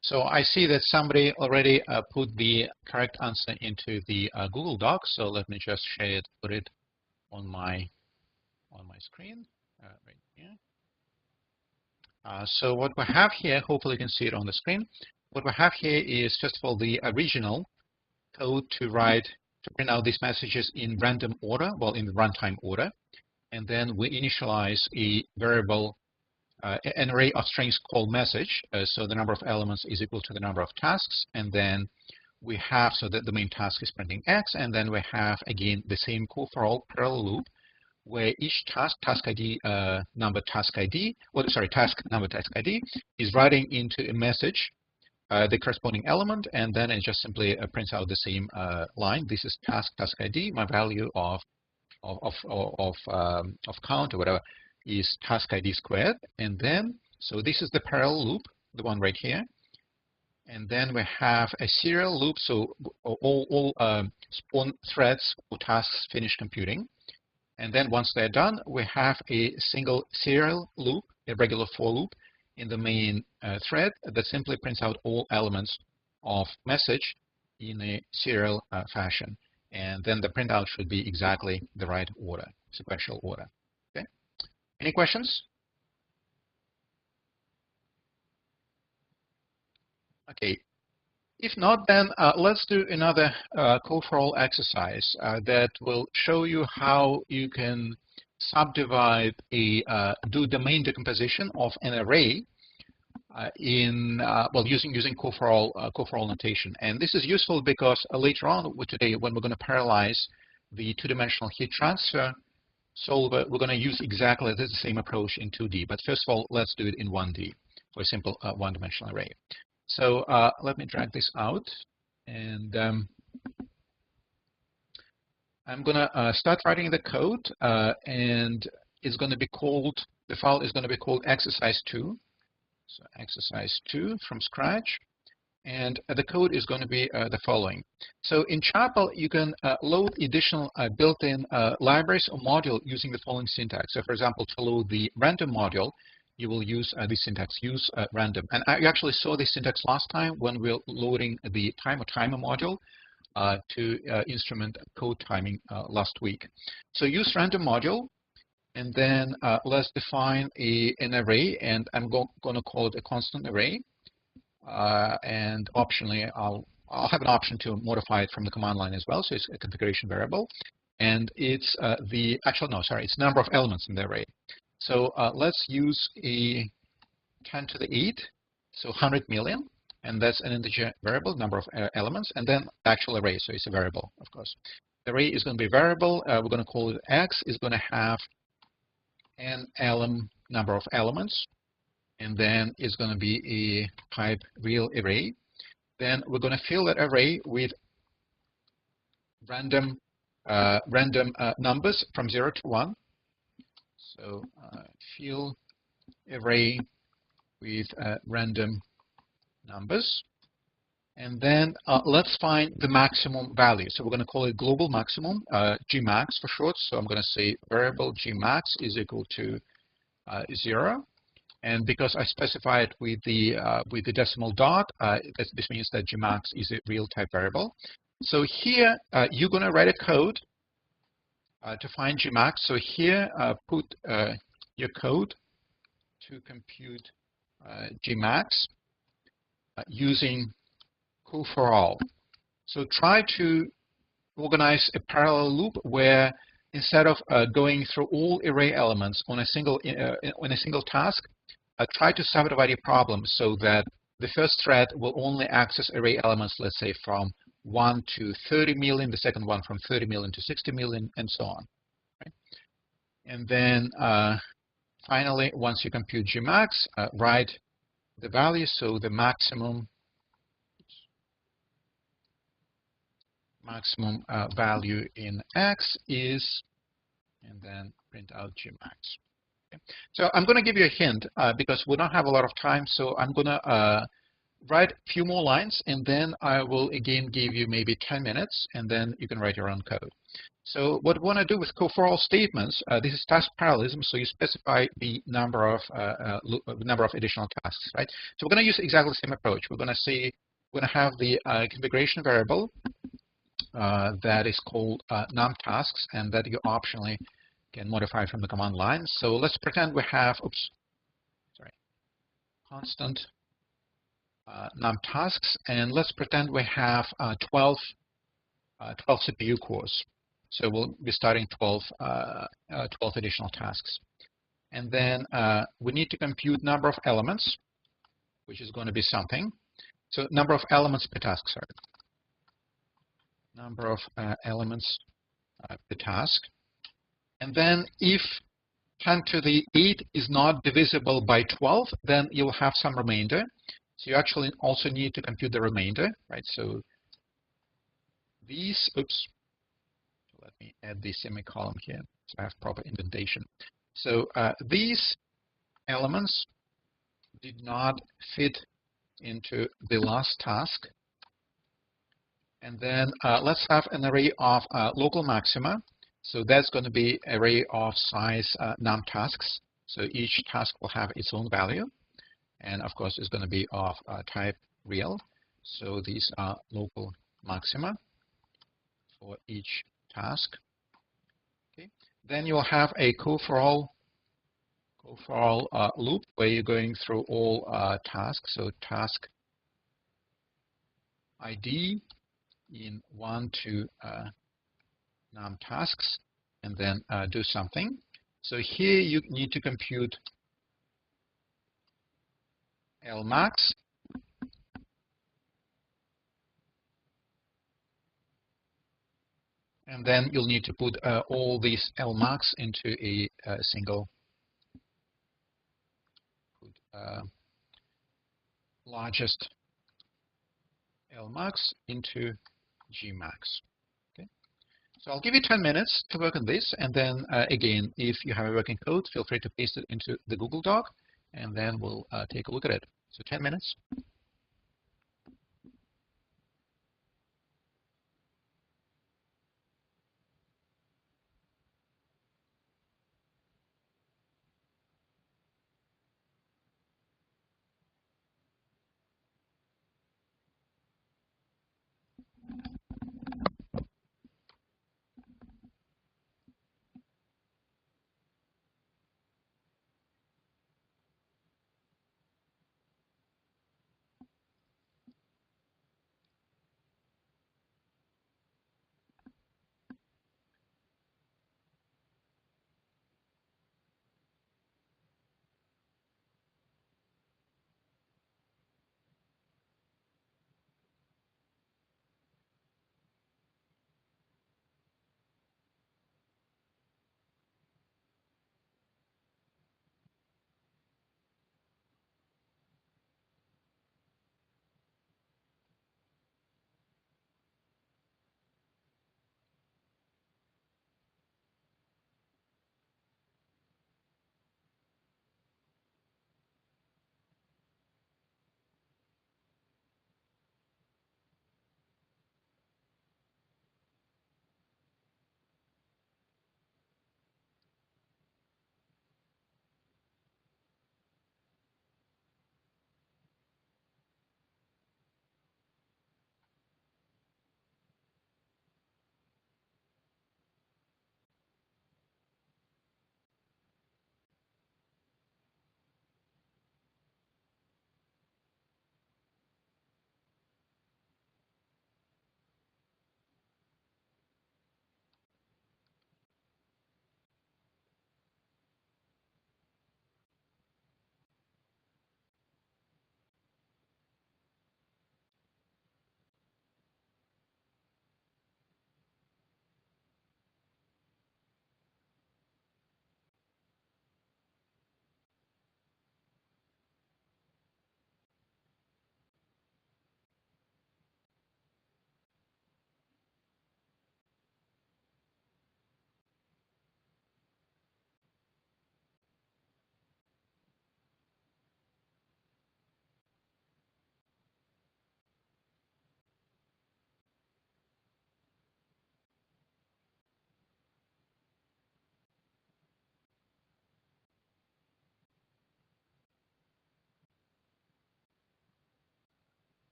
So I see that somebody already put the correct answer into the Google Doc. So let me just share it, put it on my screen right here. So what we have here, hopefully you can see it on the screen. What we have here is, first of all, the original code to print out these messages in random order, well, in the runtime order. And then we initialize a variable, an array of strings called message. So the number of elements is equal to the number of tasks. And then we have, so that the main task is printing X. And then we have, again, the same call for all parallel loop, where each task ID number task ID, task number task ID is writing into a message the corresponding element, and then it just simply prints out the same line. This is task ID. My value of count or whatever is task ID squared, and then so this is the parallel loop, the one right here, and then we have a serial loop. So all spawn threads or tasks finish computing. And then once they're done, we have a single serial loop, a regular for loop in the main thread that simply prints out all elements of message in a serial fashion. And then the printout should be exactly the right order, sequential order. Okay. Any questions? Okay. If not, then let's do another code for all exercise that will show you how you can subdivide do domain decomposition of an array using code for all notation. And this is useful because later on today, when we're going to parallelize the two-dimensional heat transfer solver, we're going to use exactly the same approach in 2D. But first of all, let's do it in 1D for a simple one-dimensional array. So let me drag this out, and I'm going to start writing the code, and it's going to be called, the file is going to be called exercise2. So exercise2 from scratch, and the code is going to be the following. So in Chapel, you can load additional built-in libraries or module using the following syntax. So for example, to load the random module, you will use this syntax, use random. And I actually saw this syntax last time when we were loading the timer module to instrument code timing last week. So use random module, and then let's define an array, and I'm going to call it a constant array. And optionally, I'll have an option to modify it from the command line as well. So it's a configuration variable, and it's it's number of elements in the array. So let's use a 10 to the 8, so 100 million, and that's an integer variable, number of elements, and then actual array, so it's a variable, of course. The array is going to be variable. We're going to call it X, is going to have an number of elements, and then it's going to be a type real array. Then we're going to fill that array with random numbers from 0 to 1. So fill array with random numbers. And then let's find the maximum value. So we're going to call it global maximum, Gmax for short. So I'm going to say variable Gmax is equal to 0. And because I specify it with the decimal dot, this means that Gmax is a real type variable. So here you're going to write a code to find Gmax. So here put your code to compute Gmax using code for all. So try to organize a parallel loop where instead of going through all array elements on a single task, try to subdivide your problem so that the first thread will only access array elements, let's say from 1 to 30 million, the second one from 30 million to 60 million, and so on. Right? And then finally, once you compute Gmax, write the value. So the maximum value in X is, and then print out Gmax. Okay. So I'm going to give you a hint because we don't have a lot of time. So I'm going to write a few more lines, and then I will again give you maybe 10 minutes, and then you can write your own code. So what we want to do with code for all statements, this is task parallelism, so you specify the number of additional tasks, right? So we're going to use exactly the same approach. We're going to say we're going to have the configuration variable that is called num tasks, and that you optionally can modify from the command line. So let's pretend we have, constant num tasks, and let's pretend we have 12 CPU cores. So we'll be starting 12 additional tasks. And then we need to compute number of elements, which is going to be something. So number of elements per task, sorry. Number of elements per task. And then if 10 to the 8 is not divisible by 12, then you'll have some remainder. So you actually also need to compute the remainder, right? So these, oops, let me add the semicolon here so I have proper indentation. So these elements did not fit into the last task. And then let's have an array of local maxima. So that's going to be an array of size num tasks. So each task will have its own value. And of course, it's going to be of type real. So these are local maxima for each task. Okay. Then you'll have a co-for-all loop where you're going through all tasks. So task ID in 1 to num tasks, and then do something. So here you need to compute Lmax. And then you'll need to put all these Lmax into a single largest Lmax into Gmax. Okay. So I'll give you 10 minutes to work on this. And then again, if you have a working code, feel free to paste it into the Google Doc, and then we'll take a look at it. So 10 minutes.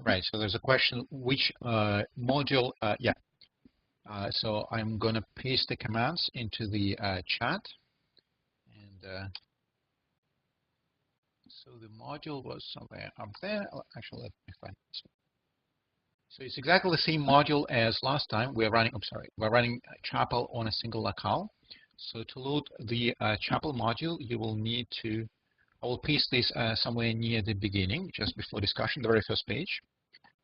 Right. So there's a question which module. Yeah. So I'm going to paste the commands into the chat. And so the module was somewhere up there. Actually, let me find this. So it's exactly the same module as last time. We're running. I'm sorry. We're running Chapel on a single locale. So to load the Chapel module, you will need to. I will paste this somewhere near the beginning, just before discussion, the very first page.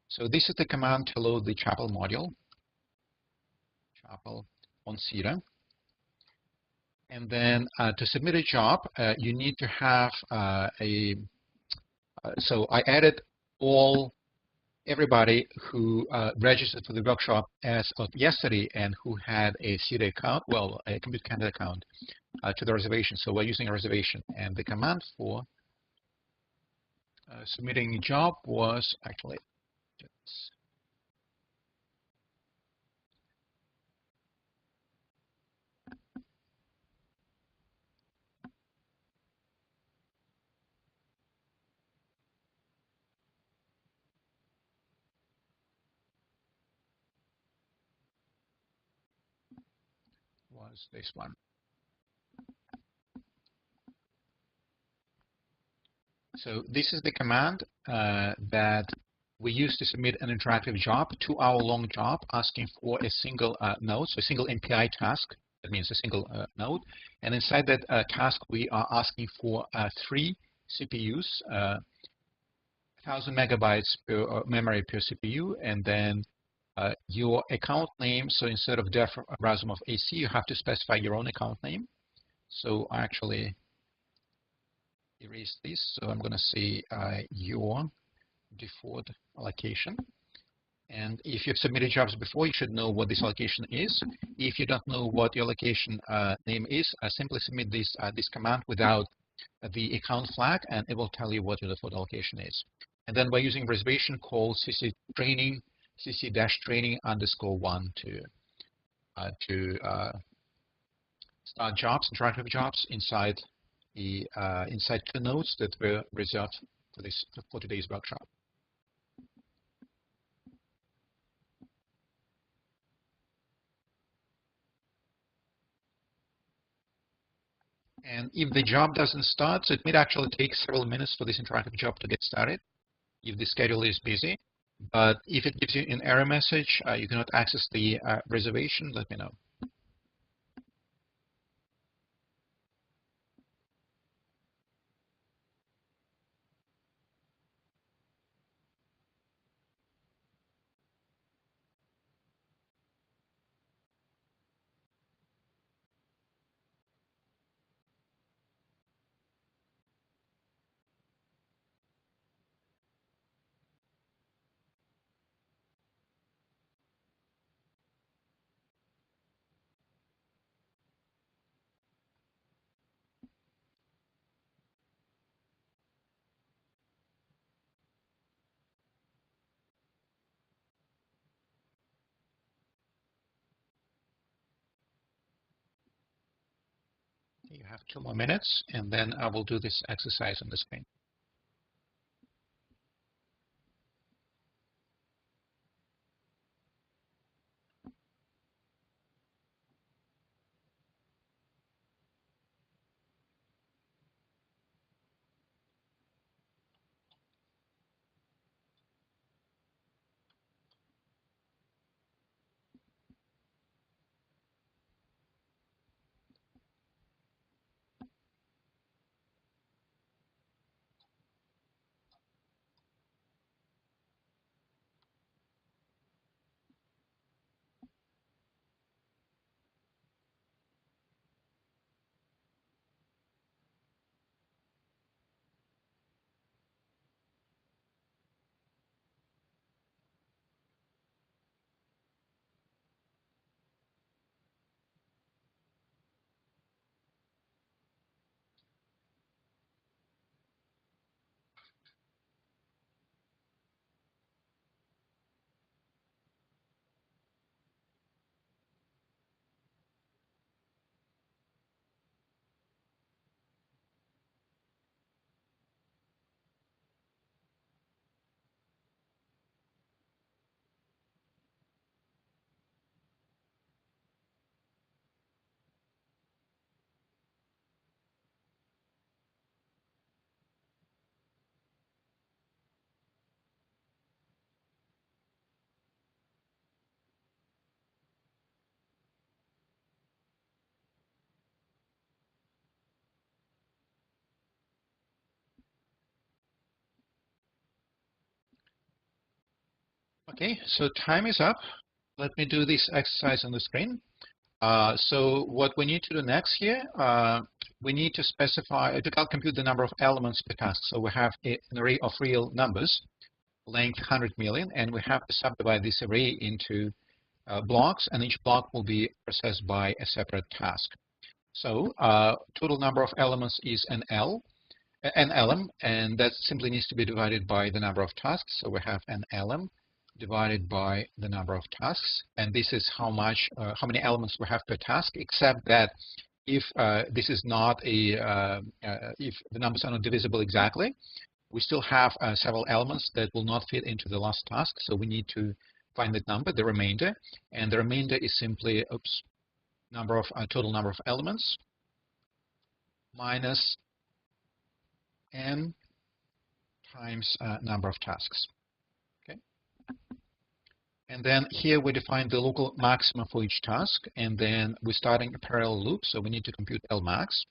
So this is the command to load the Chapel module. Chapel on Cedar. And then to submit a job, you need to have so I added everybody who registered for the workshop as of yesterday and who had a Cedar account, well, a Compute Canada account, to the reservation. So we're using a reservation. And the command for submitting a job was actually, was this one. So this is the command that we use to submit an interactive job, 2-hour-long job, asking for a single node, so a single MPI task. That means a single node. And inside that task, we are asking for 3 CPUs, 1,000 megabytes per memory per CPU, and then your account name. So instead of def RASM of AC, you have to specify your own account name. So I actually erase this. So I'm going to say your default allocation. And if you've submitted jobs before, you should know what this allocation is. If you don't know what your allocation name is, simply submit this command without the account flag, and it will tell you what your default allocation is. And then by using reservation, call cc-training, cc-training_1 to start jobs, interactive jobs inside the inside 2 nodes that were reserved for today's workshop. And if the job doesn't start, so it may actually take several minutes for this interactive job to get started if the schedule is busy. But if it gives you an error message, you cannot access the reservation, let me know. You have 2 more minutes, and then I will do this exercise on the screen. Okay, so time is up. Let me do this exercise on the screen. So what we need to do next here, we need to specify, to compute the number of elements per task. So we have an array of real numbers, length 100 million, and we have to subdivide this array into blocks, and each block will be processed by a separate task. So total number of elements is an elem, and that simply needs to be divided by the number of tasks. So we have an elem divided by the number of tasks, and this is how many elements we have per task, except that if this is not if the numbers are not divisible exactly, we still have several elements that will not fit into the last task. So we need to find that number, the remainder, and the remainder is simply total number of elements minus n times number of tasks. Okay, and then here we define the local maximum for each task, and then we're starting a parallel loop, so we need to compute Lmax.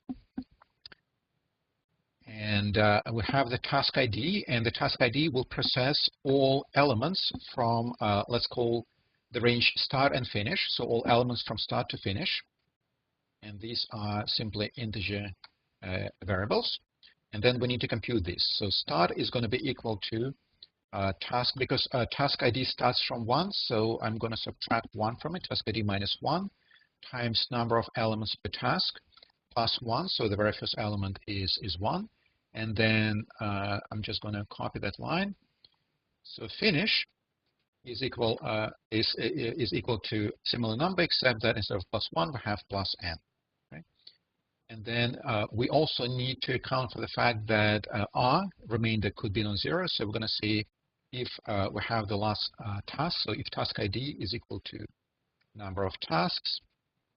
And we have the task ID, and the task ID will process all elements from, let's call the range start and finish, so all elements from start to finish. And these are simply integer variables. And then we need to compute this. So start is going to be equal to task, because task ID starts from 1, so I'm going to subtract 1 from it, task ID minus 1, times number of elements per task, plus 1, so the very first element is 1. And then I'm just going to copy that line. So finish is equal to similar number, except that instead of plus 1, we have plus n. Right? And then we also need to account for the fact that r remainder could be non-zero. So we're going to see if we have the last task. So if task ID is equal to number of tasks,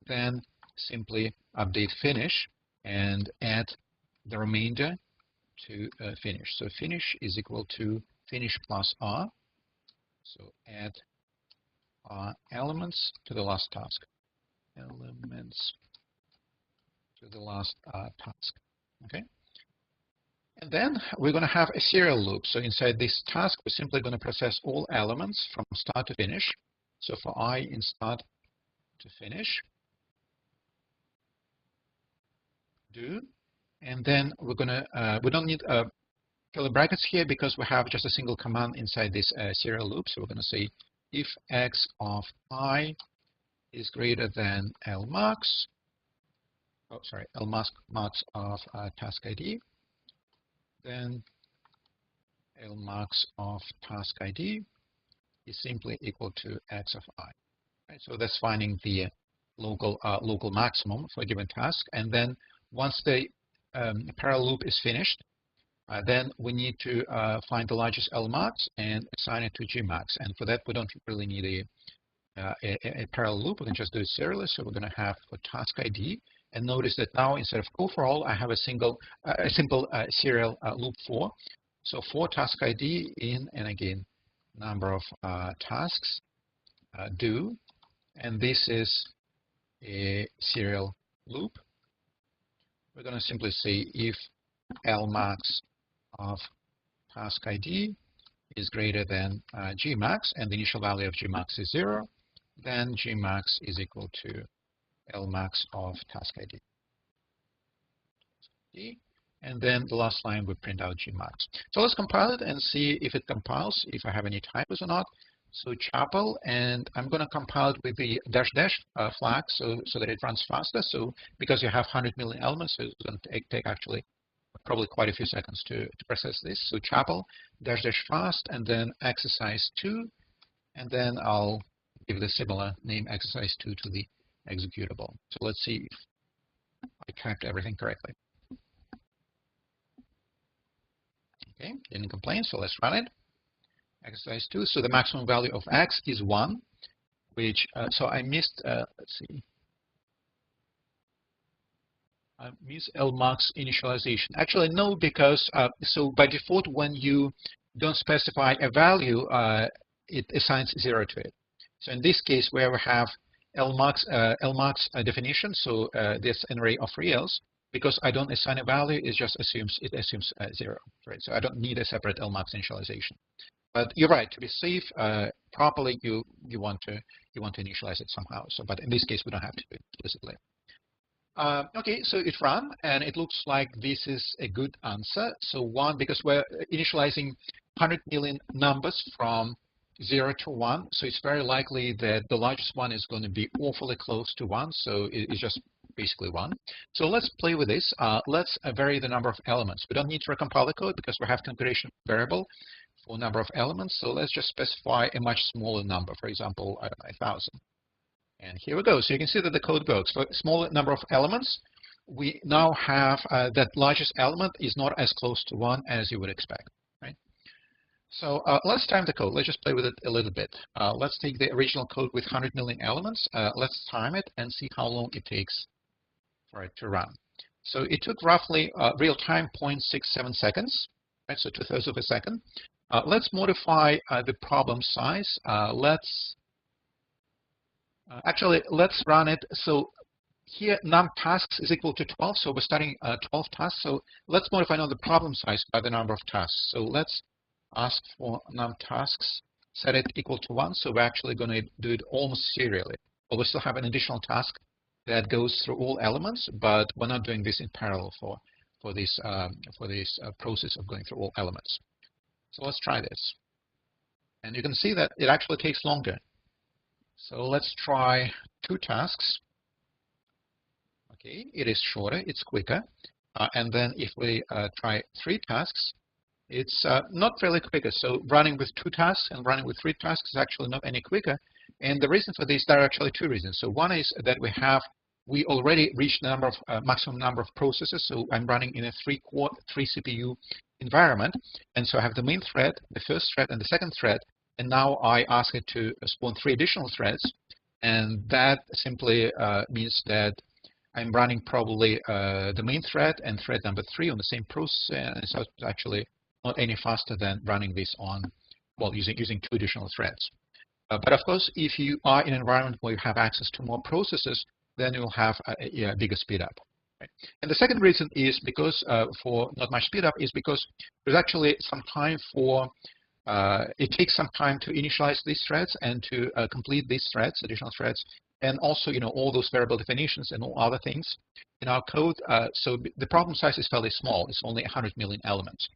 then simply update finish and add the remainder to finish. So finish is equal to finish plus r. So add elements to the last task. Elements to the last task. Okay. And then we're going to have a serial loop. So inside this task, we're simply going to process all elements from start to finish. So for I in start to finish, do. And then we're going to, we don't need curly brackets here because we have just a single command inside this serial loop. So we're going to say if x of I is greater than Lmax, Lmax of task ID, then Lmax of task ID is simply equal to x of I. Right? So that's finding the local maximum for a given task. And then once the parallel loop is finished, then we need to find the largest Lmax and assign it to Gmax. And for that, we don't really need a parallel loop. We can just do it serially. So we're going to have for task ID. And notice that now instead of call for all, I have a simple serial loop for. So for task ID in, and again, number of tasks do. And this is a serial loop. We're going to simply say if Lmax of task ID is greater than Gmax, and the initial value of Gmax is 0, then Gmax is equal to Lmax of task ID. And then the last line we print out Gmax. So let's compile it and see if it compiles, if I have any typos or not. So chapel, and I'm going to compile it with the -- flag so that it runs faster. So because you have 100 million elements, so it's going to take actually probably quite a few seconds to process this. So chapel -- fast, and then exercise 2, and then I'll give the similar name exercise 2 to the executable. So let's see if I typed everything correctly. Okay, didn't complain, so let's run it. Exercise 2. So the maximum value of x is 1, which so I missed. Let's see. I missed Lmax initialization. Actually, no, because so by default, when you don't specify a value, it assigns 0 to it. So in this case, where we have Lmax definition, so this an array of reals, because I don't assign a value, it just assumes 0, right? So I don't need a separate Lmax initialization. But you're right. To be safe properly, you want to initialize it somehow. So, but in this case, we don't have to do it explicitly. Okay, so it ran, and it looks like this is a good answer. So 1, because we're initializing 100 million numbers from 0 to 1, so it's very likely that the largest one is going to be awfully close to 1, so it's just basically 1. So let's play with this. Let's vary the number of elements. We don't need to recompile the code because we have concurrency variable for number of elements. So let's just specify a much smaller number, for example, I don't know, 1,000. And here we go. So you can see that the code works. For a smaller number of elements, we now have that largest element is not as close to 1 as you would expect, right? So let's time the code. Let's just play with it a little bit. Let's take the original code with 100 million elements. Let's time it and see how long it takes for it to run. So it took roughly real time 0.67 seconds, right? So 2/3 of a second. Let's modify the problem size. Actually, let's run it. So here, num tasks is equal to 12. So we're starting 12 tasks. So let's modify now the problem size by the number of tasks. So let's ask for num tasks, set it equal to 1. So we're actually going to do it almost serially. Well, we still have an additional task that goes through all elements, but we're not doing this in parallel for this process of going through all elements. So let's try this. And you can see that it actually takes longer. So let's try 2 tasks. Okay, it is shorter, it's quicker. And then if we try 3 tasks, it's not really quicker. So running with 2 tasks and running with 3 tasks is actually not any quicker. And the reason for this, there are actually 2 reasons. So one is that we already reached the maximum number of processes. So I'm running in a 3 CPU environment. And so I have the main thread, the first thread, and the second thread. And now I ask it to spawn 3 additional threads. And that simply means that I'm running probably the main thread and thread number 3 on the same process. And so it's actually not any faster than running this on, well, using 2 additional threads. But of course, if you are in an environment where you have access to more processes, then you'll have a bigger speed up. Right? And the second reason is because for not much speed up is because there's actually some time for it takes some time to initialize these threads and to complete these threads, additional threads, and also, all those variable definitions and all other things in our code. So the problem size is fairly small. It's only 100 million elements.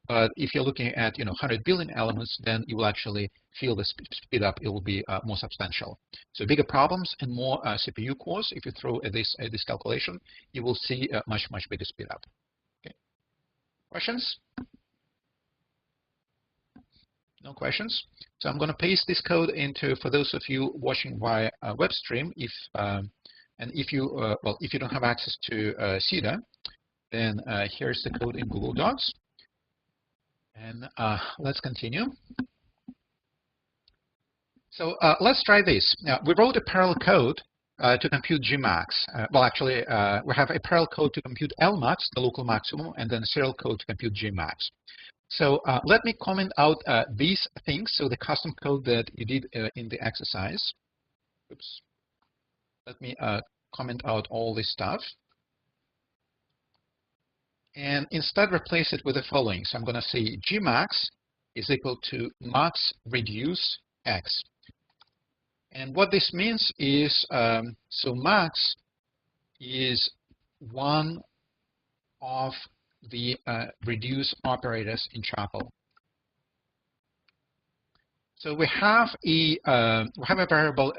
But if you're looking at 100 billion elements, then you will actually feel the speed up. It will be more substantial. So bigger problems and more CPU cores. If you throw at this calculation, you will see a much bigger speed up. Okay. Questions? No questions. So I'm going to paste this code into, for those of you watching via web stream, if you don't have access to CEDA, then here's the code in Google Docs. And let's continue. So let's try this. Now, we wrote a parallel code to compute Gmax. We have a parallel code to compute Lmax, the local maximum, and then a serial code to compute Gmax. So let me comment out these things. So the custom code that you did in the exercise. Oops. Let me comment out all this stuff. And instead replace it with the following. So I'm going to say Gmax is equal to max reduce x. And what this means is, so max is one of the reduce operators in Chapel. So we have a variable,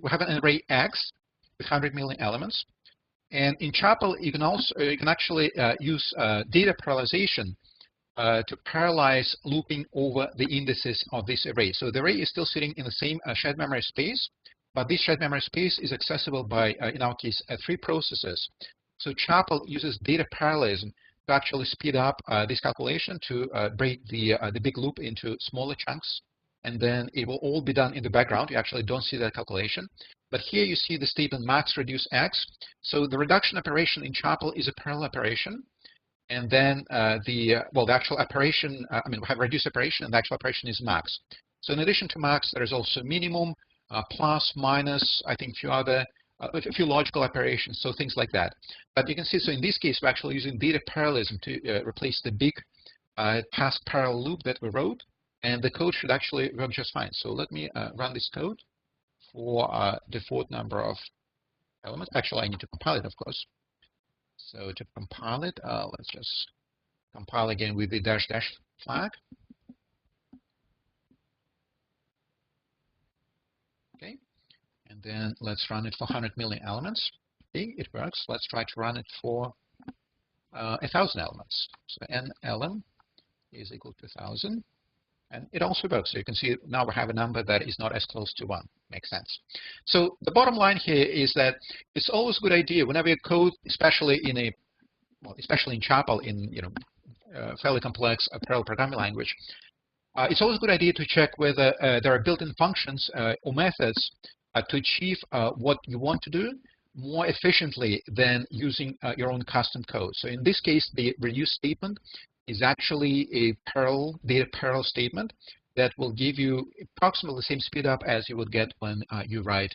we have an array x with 100 million elements. And in Chapel, you can actually use data parallelization to parallelize looping over the indices of this array. So the array is still sitting in the same shared memory space, but this shared memory space is accessible by, in our case, 3 processes. So Chapel uses data parallelism to actually speed up this calculation to break the big loop into smaller chunks, and then it will all be done in the background. You actually don't see that calculation. But here you see the statement max reduce x. So the reduction operation in Chapel is a parallel operation. And then the actual operation, we have reduce operation, and the actual operation is max. So in addition to max, there is also minimum, plus, minus, I think a few logical operations, so things like that. But you can see, so in this case, we're actually using data parallelism to replace the big past parallel loop that we wrote and the code should actually work just fine. So let me run this code for default number of elements. Actually, I need to compile it, of course. So to compile it, let's just compile again with the dash dash flag. Okay, and then let's run it for 100 million elements. Okay, it works. Let's try to run it for 1,000 elements. So NLM is equal to 1,000. And it also works. So you can see now we have a number that is not as close to 1. Makes sense. So the bottom line here is that it's always a good idea whenever you code, especially in especially in Chapel, in fairly complex parallel programming language, it's always a good idea to check whether there are built-in functions or methods to achieve what you want to do more efficiently than using your own custom code. So in this case, the reduce statement is actually a data parallel statement that will give you approximately the same speed up as you would get when you write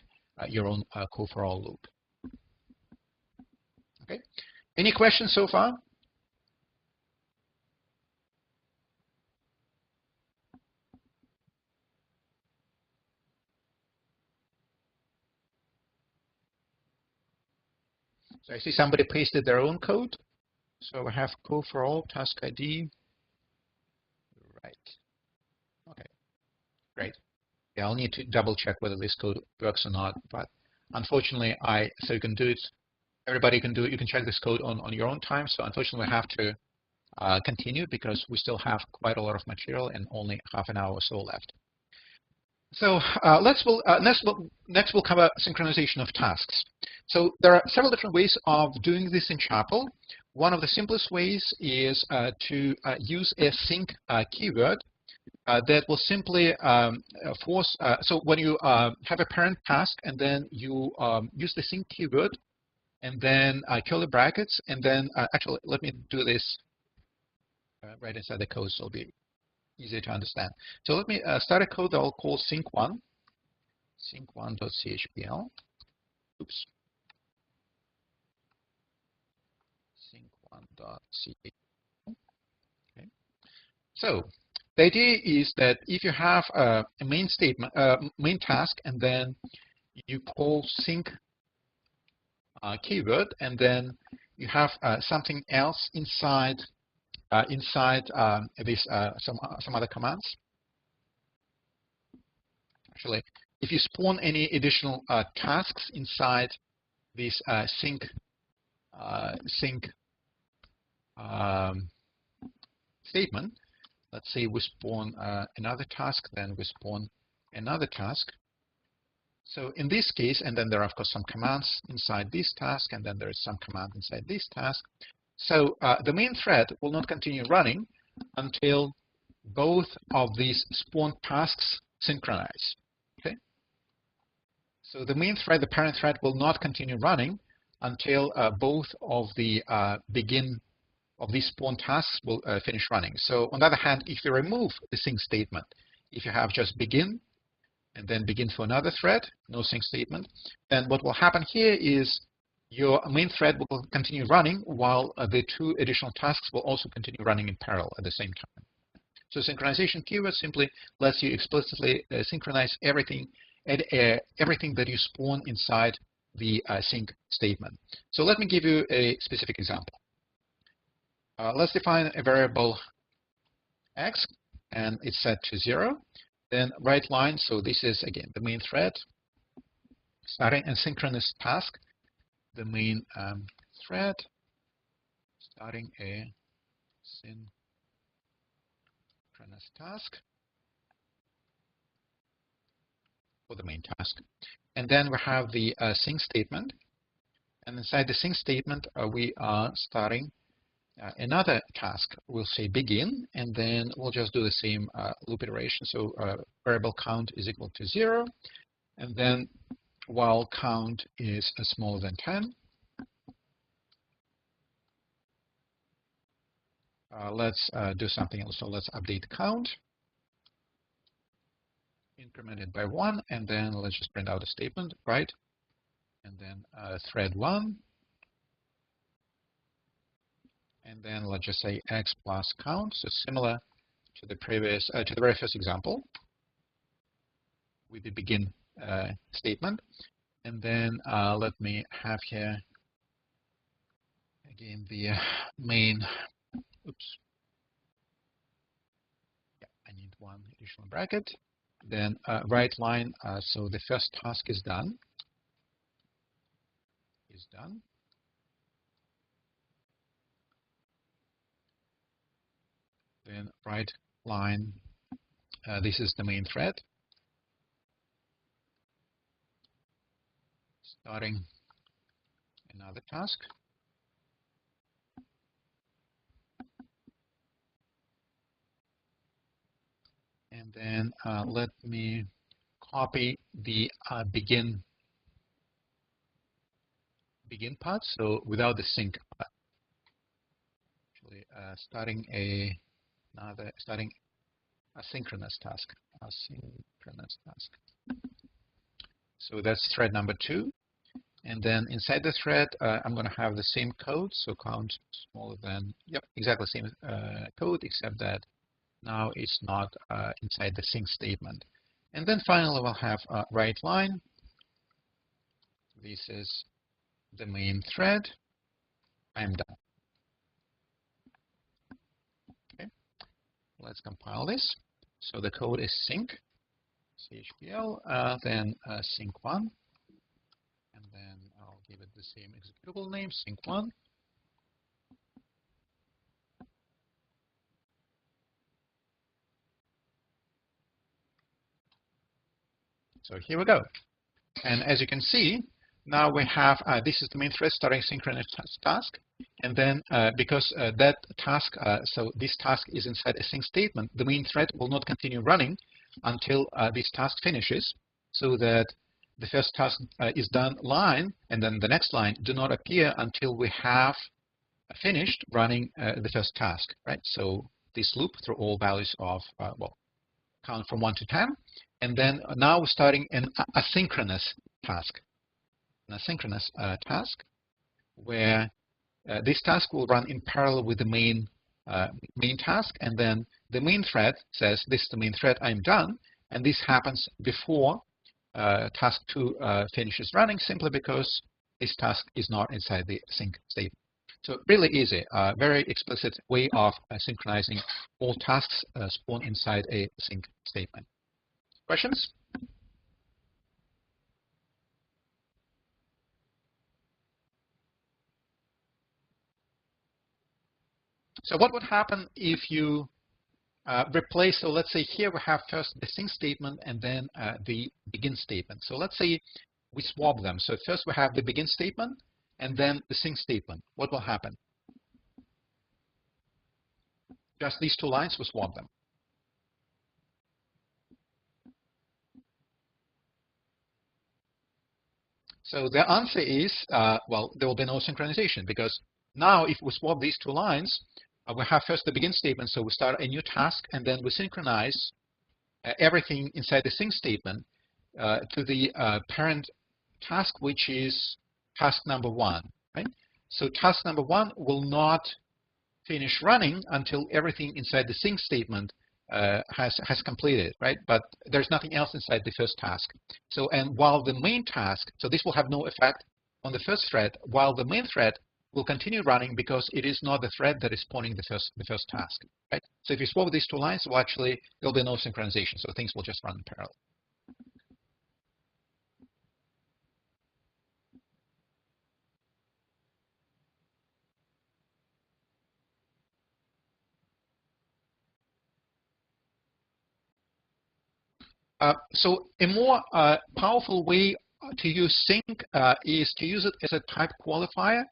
your own code for all loop. Okay. Any questions so far? So I see somebody pasted their own code. So I have code for all, task ID. Right. Okay, great. Yeah, I'll need to double check whether this code works or not. But unfortunately, so you can do it. Everybody can do it. You can check this code on your own time. So unfortunately, I have to continue because we still have quite a lot of material and only half an hour or so left. So next we'll cover synchronization of tasks. So there are several different ways of doing this in Chapel. One of the simplest ways is to use a sync keyword that will simply force. So when you have a parent task and then you use the sync keyword and then curly brackets, and then actually let me do this right inside the code so it'll be easier to understand. So let me start a code that I'll call sync1, sync1.chpl. Oops. Sync1.chpl. Okay. So the idea is that if you have a main statement, main task, and then you call sync keyword, and then you have something else inside this some other commands. Actually, if you spawn any additional tasks inside this sync statement, let's say we spawn another task, then we spawn another task. So in this case, and then there are of course some commands inside this task, and then there is some command inside this task. So the main thread will not continue running until both of these spawned tasks synchronize. Okay. So the main thread, the parent thread, will not continue running until both of the begin of these spawned tasks will finish running. So on the other hand, if you remove the sync statement, if you have just begin and then begin for another thread, no sync statement, then what will happen here is your main thread will continue running while the two additional tasks will also continue running in parallel at the same time. So synchronization keyword simply lets you explicitly synchronize everything that you spawn inside the sync statement. So let me give you a specific example. Let's define a variable x, and it's set to 0. Then right line, so this is, again, the main thread, starting a synchronous task. The main thread, starting a synchronous task for the main task. And then we have the sync statement. And inside the sync statement, we are starting another task. We'll say begin, and then we'll just do the same loop iteration. So variable count is equal to 0. And then while count is smaller than 10, let's do something else. So let's update count, increment it by 1, and then let's just print out a statement, right? And then thread 1, and then let's just say x plus count. So similar to the previous, to the very first example with the begin statement. And then let me have here again the main, oops. Yeah, I need one additional bracket. Then write line, so the first task is done. Then write line, this is the main thread. Starting another task. And then let me copy the begin part, so without the sync part. Actually, starting a synchronous task. So that's thread number 2. And then inside the thread, I'm going to have the same code, so count smaller than, yep, exactly same code, except that now it's not inside the sync statement. And then finally, we'll have write line. This is the main thread. I'm done. Okay, let's compile this. So the code is sync, chpl, then sync1. And then I'll give it the same executable name, sync1. So here we go. And as you can see, now we have, this is the main thread starting synchronous task. And then because that task, so this task is inside a sync statement, the main thread will not continue running until this task finishes, so that the first task is done line, and then the next line do not appear until we have finished running the first task, right? So this loop through all values of, well, count from 1 to 10. And then now we're starting an asynchronous task. An asynchronous task where this task will run in parallel with the main task. And then the main thread says, this is the main thread, I'm done. And this happens before task 2 finishes running, simply because this task is not inside the sync statement. So really easy, very explicit way of synchronizing all tasks spawn inside a sync statement. Questions? So what would happen if you replace, so let's say here we have first the sync statement and then the begin statement. So let's say we swap them. So first we have the begin statement and then the sync statement. What will happen? Just these 2 lines, we swap them. So the answer is, well, there will be no synchronization, because now if we swap these 2 lines, we have first the begin statement, so we start a new task, and then we synchronize everything inside the sync statement to the parent task, which is task number 1, right? So task number 1 will not finish running until everything inside the sync statement has completed, right? But there's nothing else inside the first task. So, and while the main task, so this will have no effect on the first thread, while the main thread will continue running because it is not the thread that is spawning the first task, right? So if you swap these 2 lines, well, actually there'll be no synchronization, so things will just run in parallel. So a more powerful way to use sync is to use it as a type qualifier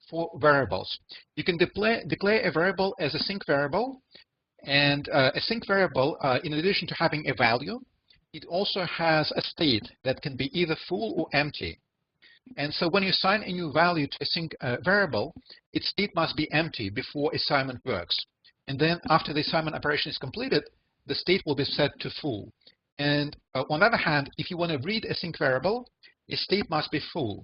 for variables. You can declare a variable as a sync variable, and a sync variable, in addition to having a value, it also has a state that can be either full or empty. And so when you assign a new value to a sync variable, its state must be empty before assignment works. And then after the assignment operation is completed, the state will be set to full. And on the other hand, if you want to read a sync variable, its state must be full.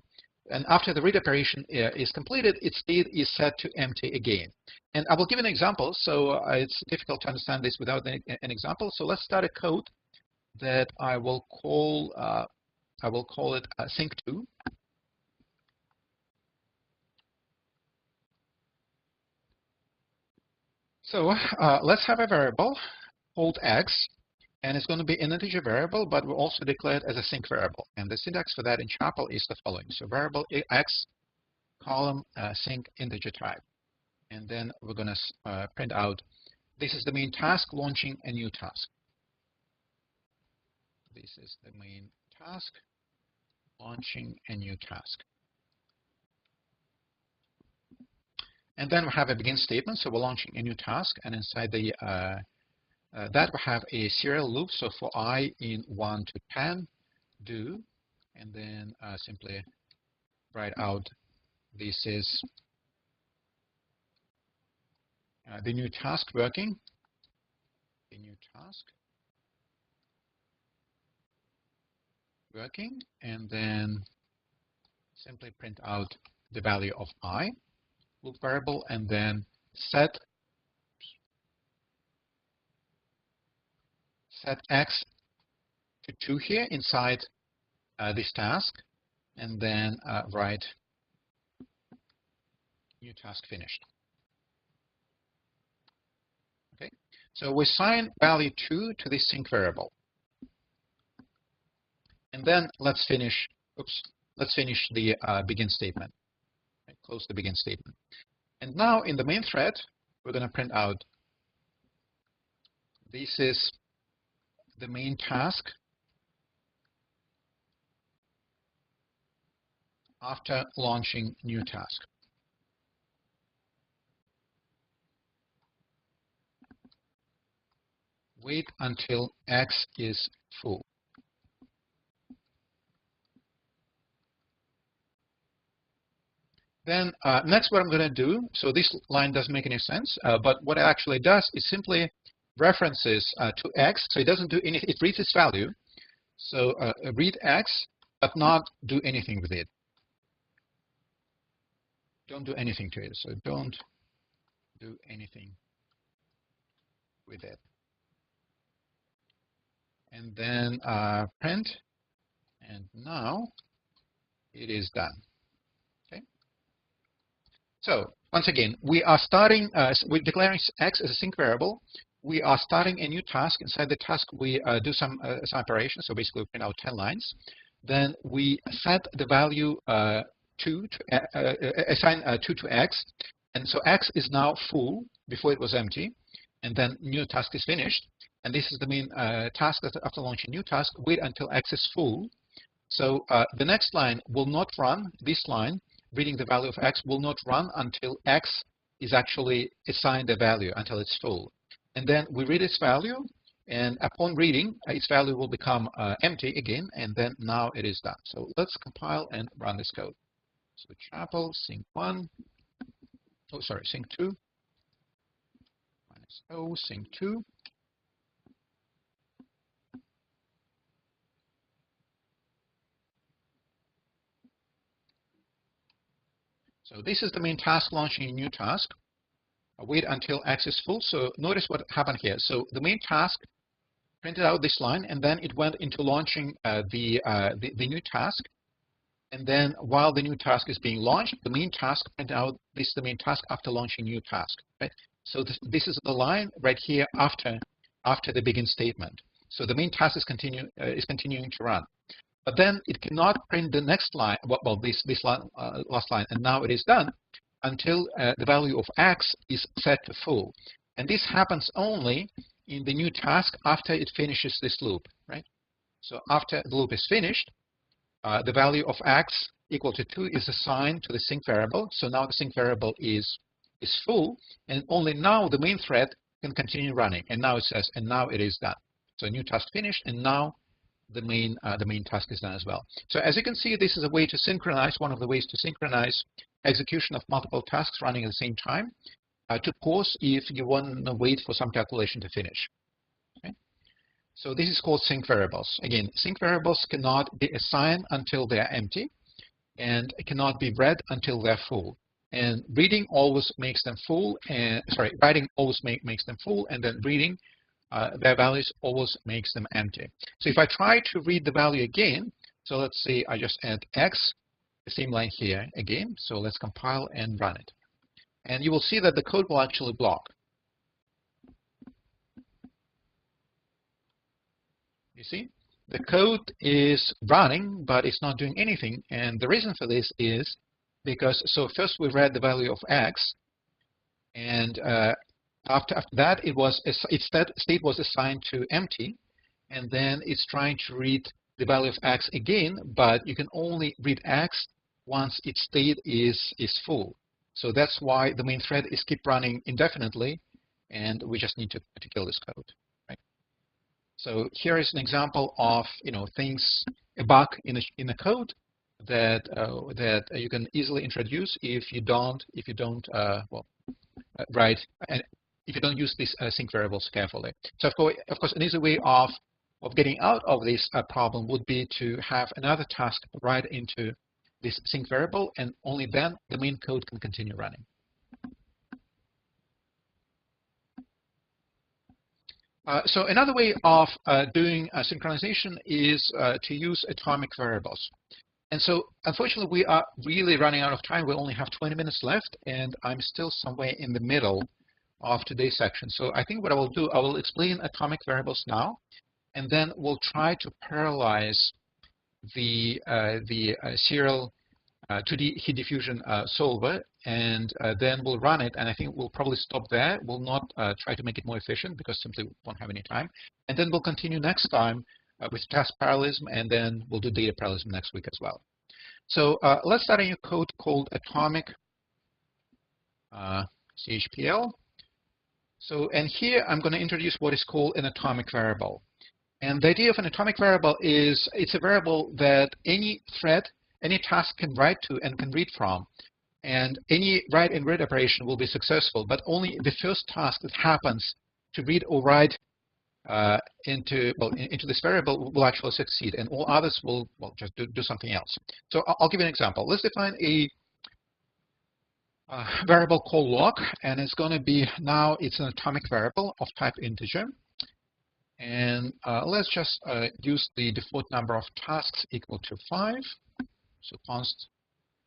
And after the read operation is completed, its state is set to empty again. And I will give an example. So it's difficult to understand this without an example. So let's start a code that I will call it Sync2. So let's have a variable called x, and it's going to be an integer variable, but we'll also declare it as a sync variable. And the syntax for that in Chapel is the following. So variable x, column, sync integer type. And then we're going to print out, this is the main task launching a new task. This is the main task launching a new task. And then we have a begin statement. So we're launching a new task, and inside the that we have a serial loop. So for I in 1 to 10, do, and then simply write out this is the new task working, the new task working, and then simply print out the value of I, loop variable, and then set x to 2 here inside this task, and then write new task finished. Okay, so we assign value 2 to this sync variable, and then let's finish. Let's finish the begin statement. Right, close the begin statement, and now in the main thread we're going to print out this is the main task after launching new task. Wait until x is full. Then next what I'm going to do, so this line doesn't make any sense, but what it actually does is simply references to x, so it doesn't do anything, it reads its value. So read x, but not do anything with it. Don't do anything to it, so don't do anything with it. And then print, and now it is done. Okay. So once again, we are starting, we're declaring x as a sync variable. We are starting a new task. Inside the task, we do some operations. So basically, we print out 10 lines. Then we set the value 2 to assign 2 to x, and so x is now full. Before it was empty, and then new task is finished. And this is the main task that after launching new task, wait until x is full. So the next line will not run. This line, reading the value of x, will not run until x is actually assigned a value, until it's full. And then we read its value, and upon reading, its value will become empty again, and then now it is done. So let's compile and run this code. So Chapel sync1, oh sorry, sync2, minus O, sync2. So this is the main task launching a new task. Wait until x is full. So notice what happened here. So the main task printed out this line, and then it went into launching the new task. And then while the new task is being launched, the main task printed out this is the main task after launching new task. Right? So this is the line right here after the begin statement. So the main task is continuing to run. But then it cannot print the next line, well, this line, last line, and now it is done, until the value of x is set to full. And this happens only in the new task after it finishes this loop, right? So after the loop is finished, the value of x equal to 2 is assigned to the sync variable. So now the sync variable is full, and only now the main thread can continue running. And now it says, and now it is done. So new task finished, and now the main task is done as well. So as you can see, this is a way to synchronize, one of the ways to synchronize execution of multiple tasks running at the same time, to pause if you want to wait for some calculation to finish. Okay? So this is called sync variables. Again, sync variables cannot be assigned until they are empty, and it cannot be read until they're full. And reading always makes them full, and writing always makes them full, and then reading their values always makes them empty. So if I try to read the value again, so let's say I just add x, the same line here again. So let's compile and run it. And you will see that the code will actually block. You see, the code is running, but it's not doing anything. And the reason for this is because, so first we read the value of x, and after that its state was assigned to empty, and then it's trying to read the value of x again, but you can only read x once its state is full. So that's why the main thread is keep running indefinitely, and we just need to kill this code. So here is an example of a bug in the code that you can easily introduce if you don't write and if you don't use these sync variables carefully. So of course an easy way of getting out of this problem would be to have another task write into this sync variable, and only then the main code can continue running. So another way of doing synchronization is to use atomic variables. And so unfortunately, we are really running out of time. We only have 20 minutes left, and I'm still somewhere in the middle of today's section. So I think what I will do, I will explain atomic variables now, and then we'll try to parallelize the serial 2D heat diffusion solver, and then we'll run it, and I think we'll probably stop there. We'll not try to make it more efficient because simply we won't have any time. And then we'll continue next time with task parallelism, and then we'll do data parallelism next week as well. So let's start a new code called atomic CHPL. So, and here I'm going to introduce what is called an atomic variable. And the idea of an atomic variable is it's a variable that any thread, any task can write to and can read from. And any write and read operation will be successful, but only the first task that happens to read or write into this variable will actually succeed, and all others will just do something else. So I'll give you an example. Let's define a variable called log, and it's going to be now it's an atomic variable of type integer. And let's just use the default number of tasks equal to 5. So const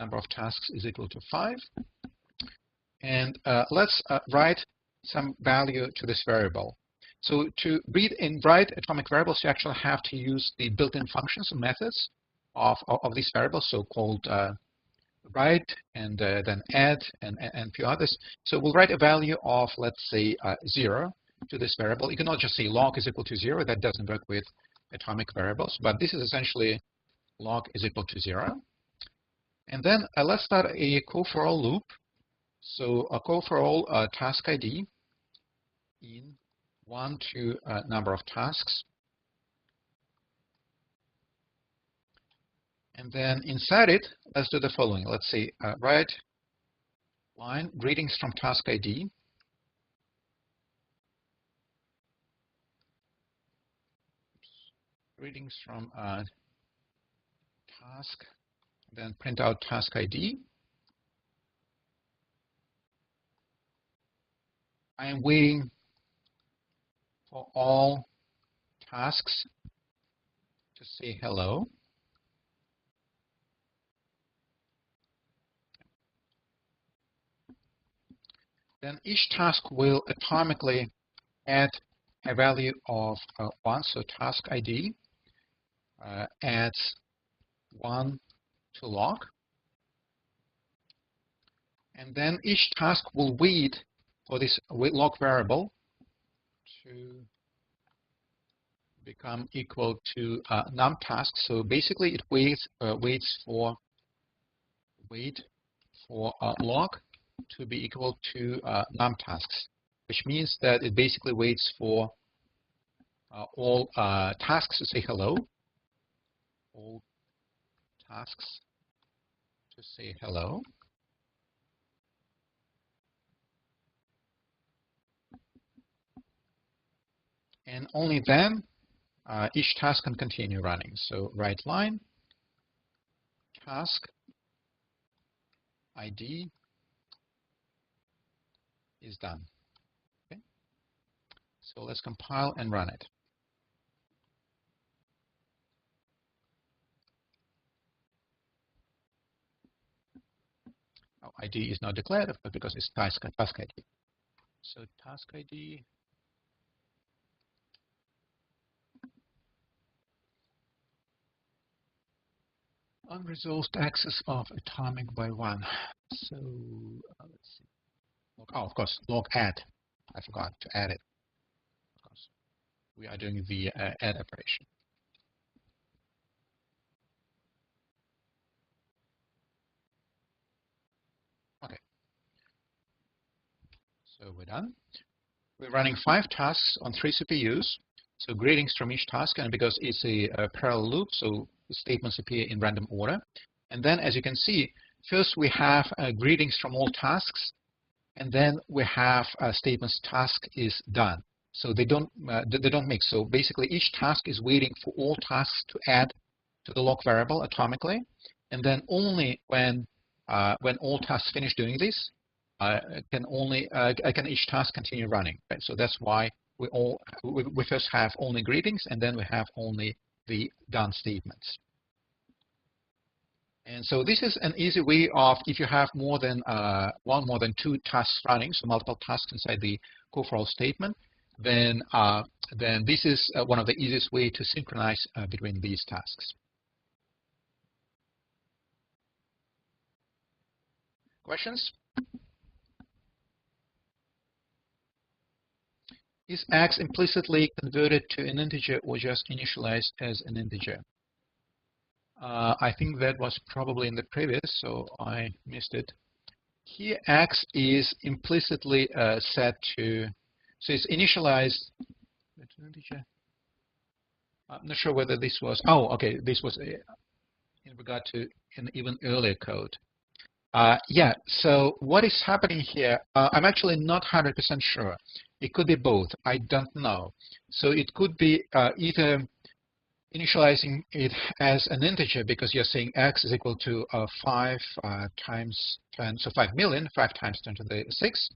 number of tasks is equal to 5. And let's write some value to this variable. So to read and write atomic variables, you actually have to use the built-in functions and methods of these variables, so-called write and then add and a few others. So we'll write a value of, let's say, 0 to this variable. You cannot just say log is equal to 0. That doesn't work with atomic variables. But this is essentially log is equal to 0. And then let's start a call for all loop. So a call for all task ID in 1 to number of tasks. And then inside it, let's do the following. Let's say write line greetings from task ID. Greetings from task, then print out task ID. I am waiting for all tasks to say hello. Then each task will atomically add a value of 1, so task ID adds 1 to log. And then each task will wait for this log variable to become equal to num task. So basically it waits for log to be equal to num tasks, which means that it basically waits for all tasks to say hello. All tasks to say hello. And only then each task can continue running. So write line task ID is done. Okay. So let's compile and run it. Oh, ID is not declared, of course, because it's task ID. So task ID. Unresolved access of atomic by 1. So let's see. Oh, of course, log add. I forgot to add it. Of course, we are doing the add operation. Okay. So we're done. We're running 5 tasks on 3 CPUs. So greetings from each task, and because it's a parallel loop, so the statements appear in random order. And then, as you can see, first we have greetings from all tasks, and then we have statements task is done. So they don't mix. So basically, each task is waiting for all tasks to add to the log variable atomically, and then only when all tasks finish doing this, can each task continue running. Right? So that's why we first have only greetings, and then we have only the done statements. And so this is an easy way of, if you have more than 2 tasks running, so multiple tasks inside the call for all statement, then this is one of the easiest way to synchronize between these tasks. Questions? Is x implicitly converted to an integer or just initialized as an integer? I think that was probably in the previous, so I missed it. Here, x is implicitly set to, so it's initialized to an integer. I'm not sure whether this was, oh, okay, this was in regard to an even earlier code. Yeah, so what is happening here, I'm actually not 100% sure. It could be both. I don't know. So it could be either initializing it as an integer because you're saying x is equal to 5 times 10, so 5 million, 5 times 10 to the 6,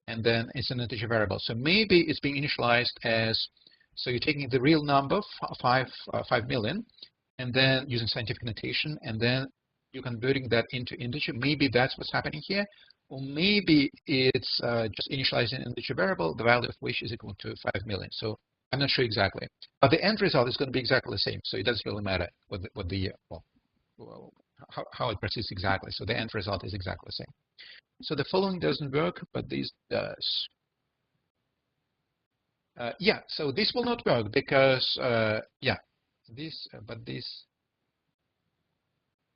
and then it's an integer variable. So maybe it's being initialized as, so you're taking the real number, 5 million, and then using scientific notation, and then you're converting that into integer. Maybe that's what's happening here. Or maybe it's just initializing an integer variable, the value of which is equal to 5 million. So I'm not sure exactly. But the end result is going to be exactly the same. So it doesn't really matter how it proceeds exactly. So the end result is exactly the same. So the following doesn't work, but this does. Yeah, so this will not work because, yeah, this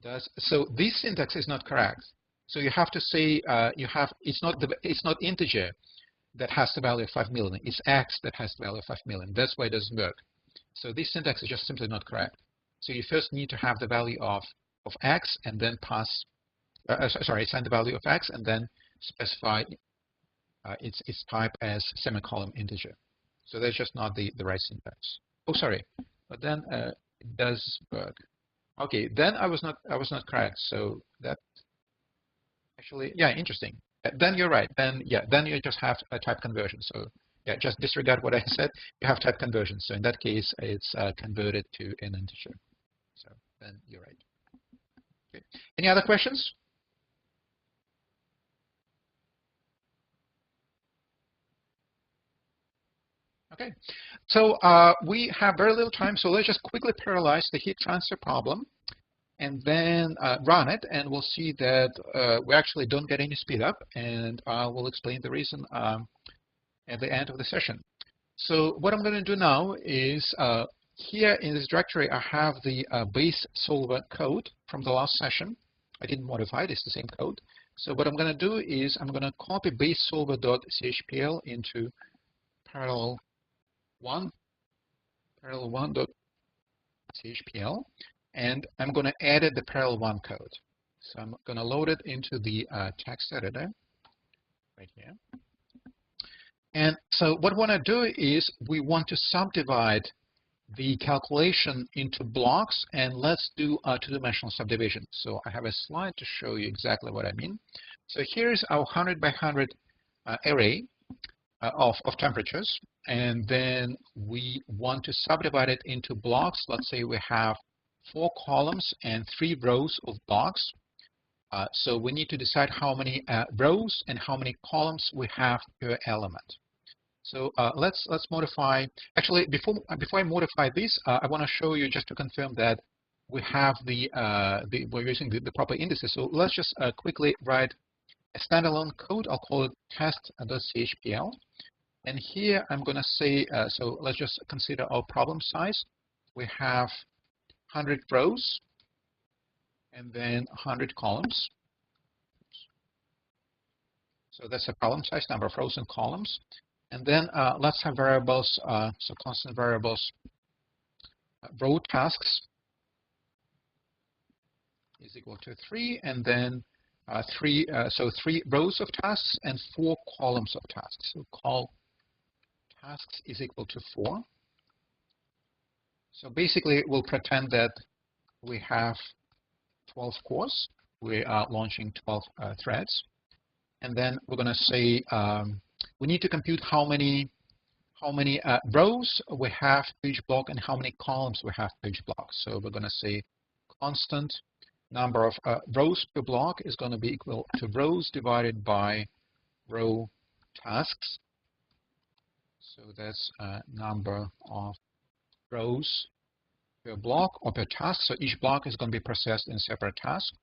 does. So this syntax is not correct. So you have to say it's not integer that has the value of 5 million. It's x that has the value of 5 million. That's why it doesn't work. So this syntax is just simply not correct. So you first need to have the value of x and then pass. Assign the value of x and then specify its type as semicolon integer. So that's just not the right syntax. Oh, sorry, but then it does work. Okay, then I was not correct. So that actually, yeah, interesting. Then you're right. Then yeah, then you just have a type conversion. So yeah, just disregard what I said. You have type conversion. So in that case, it's converted to an integer. So then you're right. Okay. Any other questions? Okay, so we have very little time, so let's just quickly parallelize the heat transfer problem and then run it, and we'll see that we actually don't get any speed up, and we'll explain the reason at the end of the session. So what I'm going to do now is here in this directory, I have the base solver code from the last session. I didn't modify it, it's the same code. So what I'm going to do is I'm going to copy base solver.chpl into parallel1.chpl, and I'm going to edit the parallel1 code. So I'm going to load it into the text editor right here. And so what we want to do is we want to subdivide the calculation into blocks, and let's do a two-dimensional subdivision. So I have a slide to show you exactly what I mean. So here's our 100 by 100 array of temperatures, and then we want to subdivide it into blocks. Let's say we have 4 columns and 3 rows of blocks. So we need to decide how many rows and how many columns we have per element. So let's modify. Actually, before I modify this, I want to show you just to confirm that we have we're using the proper indices. So let's just quickly write a standalone code. I'll call it test.chpl. And here I'm going to say, so let's just consider our problem size. We have 100 rows and then 100 columns. So that's a problem size, number of rows and columns. And then let's have variables, so constant variables, row tasks is equal to 3, and then 3 rows of tasks and 4 columns of tasks. So call tasks is equal to 4. So basically, we'll pretend that we have 12 cores. We are launching 12 threads. And then we're going to say we need to compute how many rows we have per each block and how many columns we have per each block. So we're going to say constant number of rows per block is going to be equal to rows divided by row tasks. So that's number of rows per block or per task. So each block is going to be processed in separate tasks.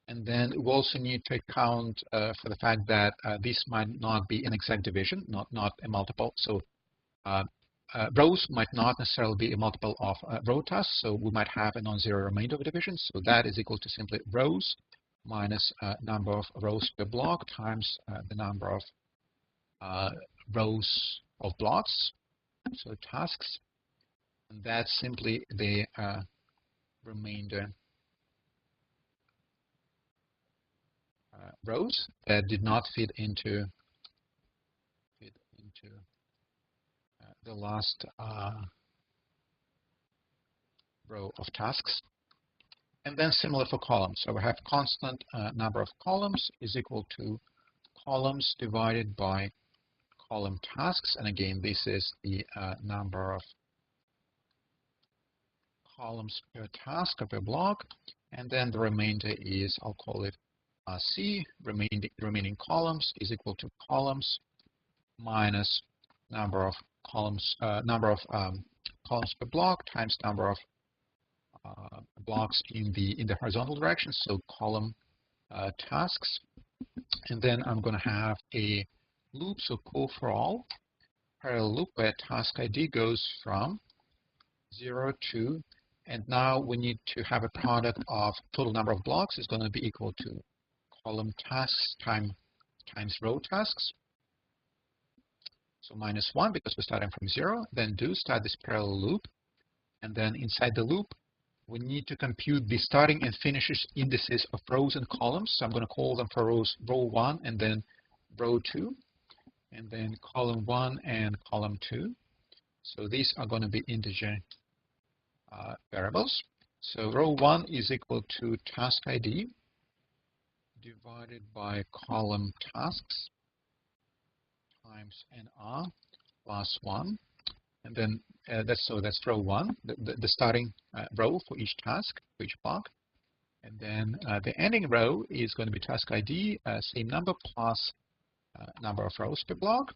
And then we also need to account for the fact that this might not be an exact division, not a multiple. So rows might not necessarily be a multiple of row tasks. So we might have a non-zero remainder of division. So that is equal to simply rows minus number of rows per block times the number of rows of blocks, so tasks. And that's simply the remainder rows that did not fit into the last row of tasks. And then similar for columns. So we have constant number of columns is equal to columns divided by column tasks. And again, this is the number of columns per task or per block. And then the remainder is, I'll call it C, remaining columns is equal to columns minus number of columns, columns per block times number of blocks in the horizontal direction, so column tasks. And then I'm going to have a loop, so call for all, parallel loop where task ID goes from 0 to, and now we need to have a product of total number of blocks is going to be equal to column tasks times row tasks. So -1 because we're starting from 0. Then start this parallel loop. And then inside the loop, we need to compute the starting and finishes indices of rows and columns. So I'm going to call them for rows, row 1 and then row 2. And then column 1 and column 2. So these are going to be integer variables. So row 1 is equal to task ID divided by column tasks times nr plus 1, and then that's row 1, the starting row for each task, for each block, and then the ending row is going to be task ID, same number plus number of rows per block,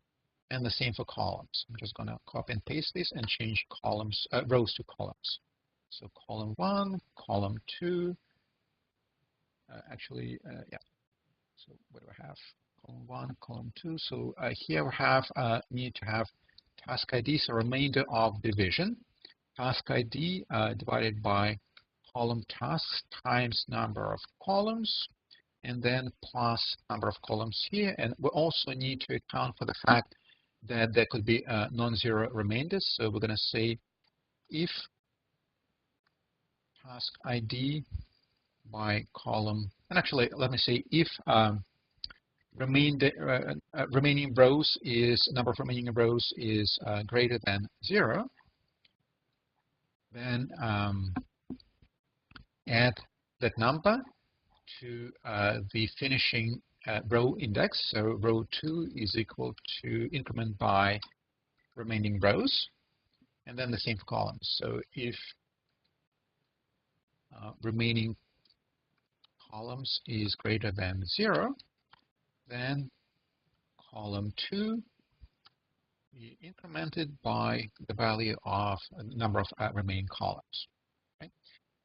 and the same for columns. I'm just going to copy and paste this and change columns, rows to columns. So column 1, column 2. Yeah. So what do I have? Column 1, column 2. So here we have need to have task ID, so remainder of division. Task ID divided by column tasks times number of columns, and then plus number of columns here. And we also need to account for the fact that there could be non-zero remainders. So we're going to say if task ID by column, and actually let me say if remaining rows is number of remaining rows is greater than 0, then add that number to the finishing row index. So row 2 is equal to increment by remaining rows, and then the same for columns. So if remaining columns is greater than 0, then column 2 be incremented by the value of the number of remaining columns. Okay?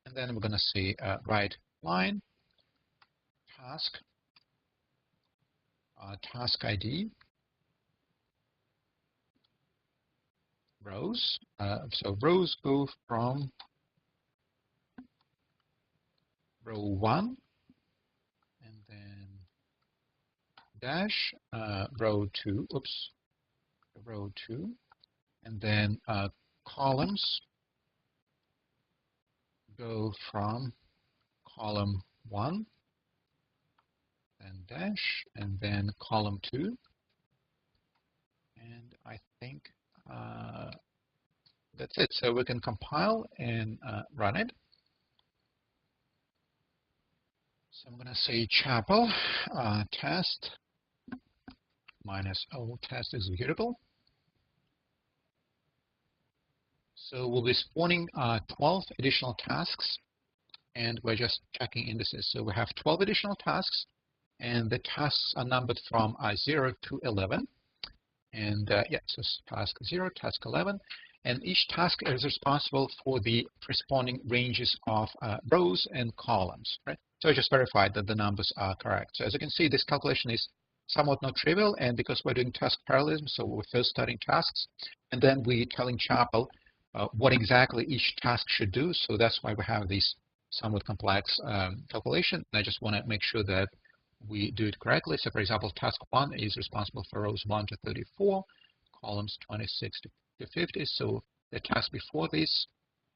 And then we're going to say write line task ID rows. So rows go from row 1 and then dash row 2. Row 2, and then columns go from column 1 and dash, and then column 2, and I think that's it. So we can compile and run it. So I'm going to say chapel test minus O test executable. So we'll be spawning 12 additional tasks, and we're just checking indices. So we have 12 additional tasks, and the tasks are numbered from 0 to 11. And yeah, so task 0, task 11, and each task is responsible for the corresponding ranges of rows and columns. Right? So I just verified that the numbers are correct. So as you can see, this calculation is somewhat not trivial, and because we're doing task parallelism, so we're first starting tasks, and then we're telling Chapel what exactly each task should do. So that's why we have this somewhat complex calculation. And I just want to make sure that we do it correctly. So for example, task 1 is responsible for rows 1 to 34, columns 26 to 50. So the task before this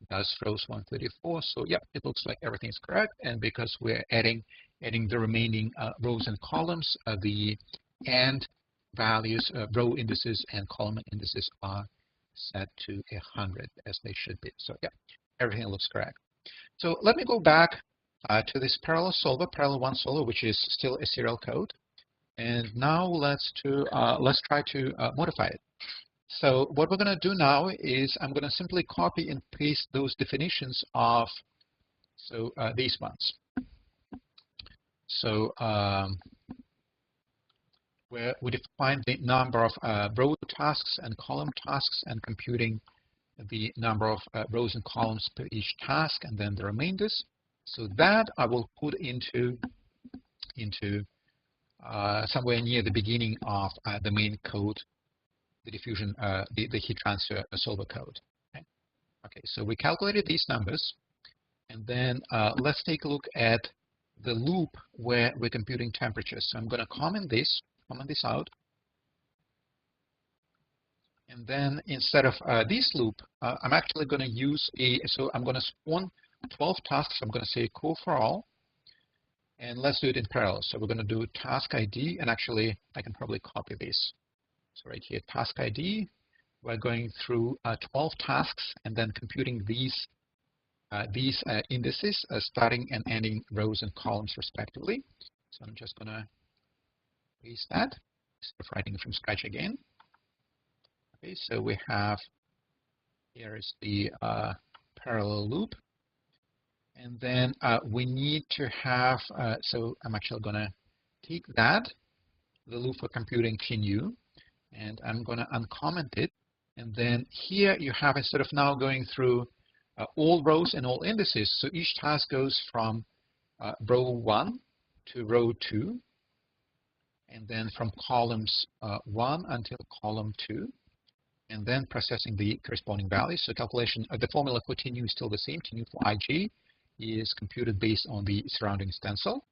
does rows 1 to 34. So yeah, it looks like everything is correct. And because we're adding the remaining rows and columns, the AND values, row indices and column indices are set to 100 as they should be. So yeah, everything looks correct. So let me go back to this parallel solver, parallel 1 solver, which is still a serial code. And now let's try to modify it. So what we're going to do now is I'm going to simply copy and paste those definitions of these ones. So where we define the number of row tasks and column tasks and computing the number of rows and columns per each task, and then the remainders. So that I will put into somewhere near the beginning of the main code, the diffusion, the heat transfer solver code. Okay, so we calculated these numbers, and then let's take a look at the loop where we're computing temperatures. So I'm going to comment this out. And then instead of this loop, I'm actually going to use so I'm going to spawn 12 tasks. I'm going to say call for all. And let's do it in parallel. So we're going to do task ID. And actually, I can probably copy this. So right here, task ID. We're going through 12 tasks and then computing these indices, starting and ending rows and columns respectively. So I'm just going to paste that, instead of writing it from scratch again. Okay, so we have, here is the parallel loop. And then we need to have, so I'm actually going to take that, the loop for computing new, and I'm going to uncomment it. And then here you have, instead of now going through all rows and all indices, so each task goes from row 1 to row 2, and then from columns 1 until column 2, and then processing the corresponding values. So calculation, the formula for TNU is still the same. TNU for IG is computed based on the surrounding stencil.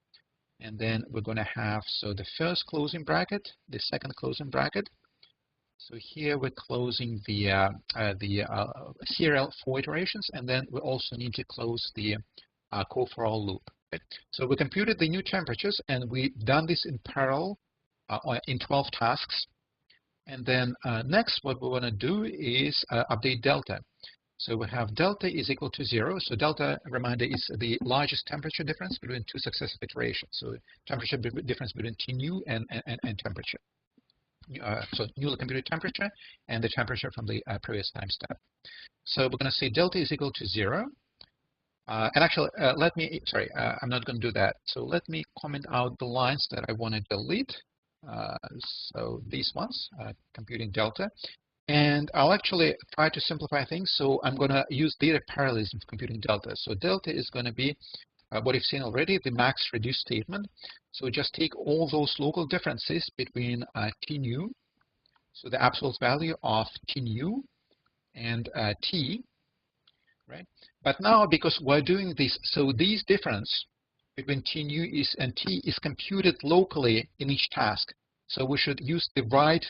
And then we're going to have, so the first closing bracket, the second closing bracket. So here we're closing the serial for iterations, and then we also need to close the call for all loop. Right? So we computed the new temperatures, and we've done this in parallel in 12 tasks. And then next, what we want to do is update delta. So we have delta is equal to 0. So delta, reminder, is the largest temperature difference between two successive iterations. So temperature difference between T new and temperature. So newly computed temperature and the temperature from the previous time step. So we're going to say delta is equal to 0. And actually, I'm not going to do that. So let me comment out the lines that I want to delete. So these ones, computing delta. And I'll actually try to simplify things. So I'm going to use data parallelism for computing delta. So delta is going to be what you've seen already, the max reduce statement. So just take all those local differences between T new, so the absolute value of T new and T, right? But now, because we're doing this, so these difference between T new and T is computed locally in each task. So we should use the right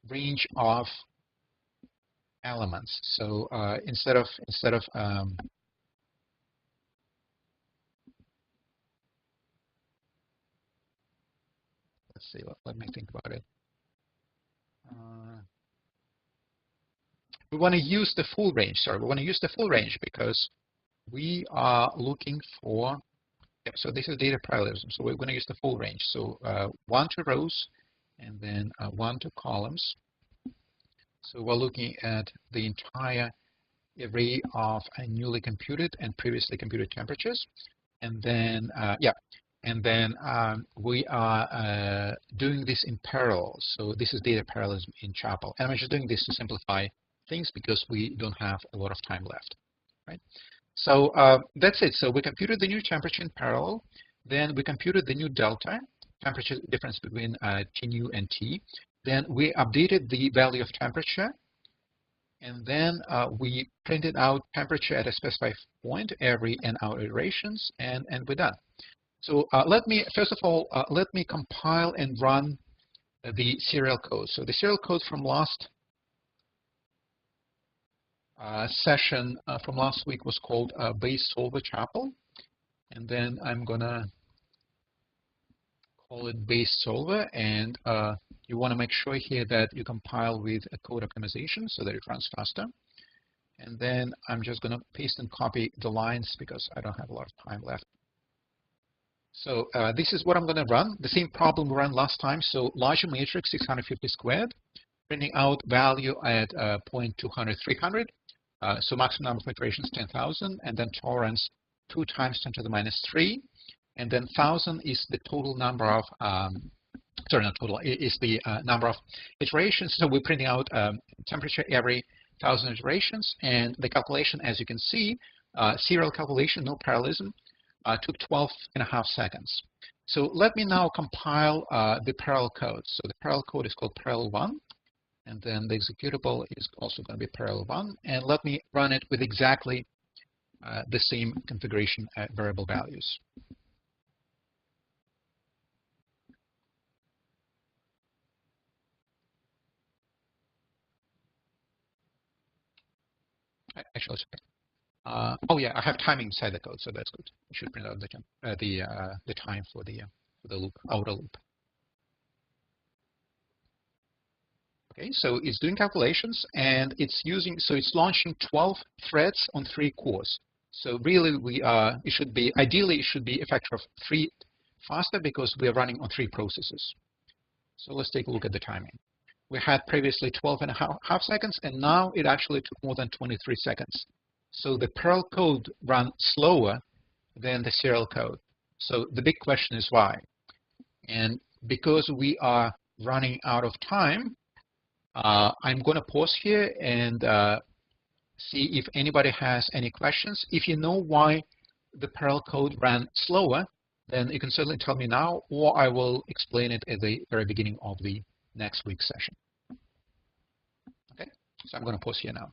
range of elements. So instead of let's see, let me think about it. We want to use the full range. Sorry, we want to use the full range because we are looking for. Yeah, so this is data parallelism. So we're going to use the full range. So 1 to rows, and then 1 to columns. So we're looking at the entire array of newly computed and previously computed temperatures. And then, we are doing this in parallel. So this is data parallelism in Chapel. And I'm just doing this to simplify things because we don't have a lot of time left, right? So that's it. So we computed the new temperature in parallel. Then we computed the new delta, temperature difference between T new and T. Then we updated the value of temperature. And then we printed out temperature at a specified point every n hour iterations, and we're done. So let me, first of all, let me compile and run the serial code. So the serial code from last session from last week was called base solver Chapel. And then I'm going to call it base solver. And you want to make sure here that you compile with a code optimization so that it runs faster. And then I'm just going to paste and copy the lines because I don't have a lot of time left. So this is what I'm going to run. The same problem we ran last time. So larger matrix, 650 squared, printing out value at point 200, 300. So maximum number of iterations, 10,000. And then tolerance, 2 times 10 to the minus 3. And then 1,000 is the total number of, sorry, not total, is the number of iterations. So we're printing out temperature every 1,000 iterations. And the calculation, as you can see, serial calculation, no parallelism, took 12.5 seconds. So let me now compile the parallel code. So the parallel code is called parallel1. And then the executable is also going to be parallel1. And let me run it with exactly the same configuration variable values. Actually, oh yeah, I have timing inside the code, so that's good. It should print out the time for the loop, outer loop. Okay, so it's doing calculations and it's using, so it's launching 12 threads on 3 cores. So really, it should be, ideally, it should be a factor of 3 faster because we are running on 3 processes. So let's take a look at the timing. We had previously 12.5 seconds, and now it actually took more than 23 seconds. So the parallel code ran slower than the serial code. So the big question is why? And because we are running out of time, I'm going to pause here and see if anybody has any questions. If you know why the parallel code ran slower, then you can certainly tell me now, or I will explain it at the very beginning of the next week's session. Okay, so I'm going to pause here now.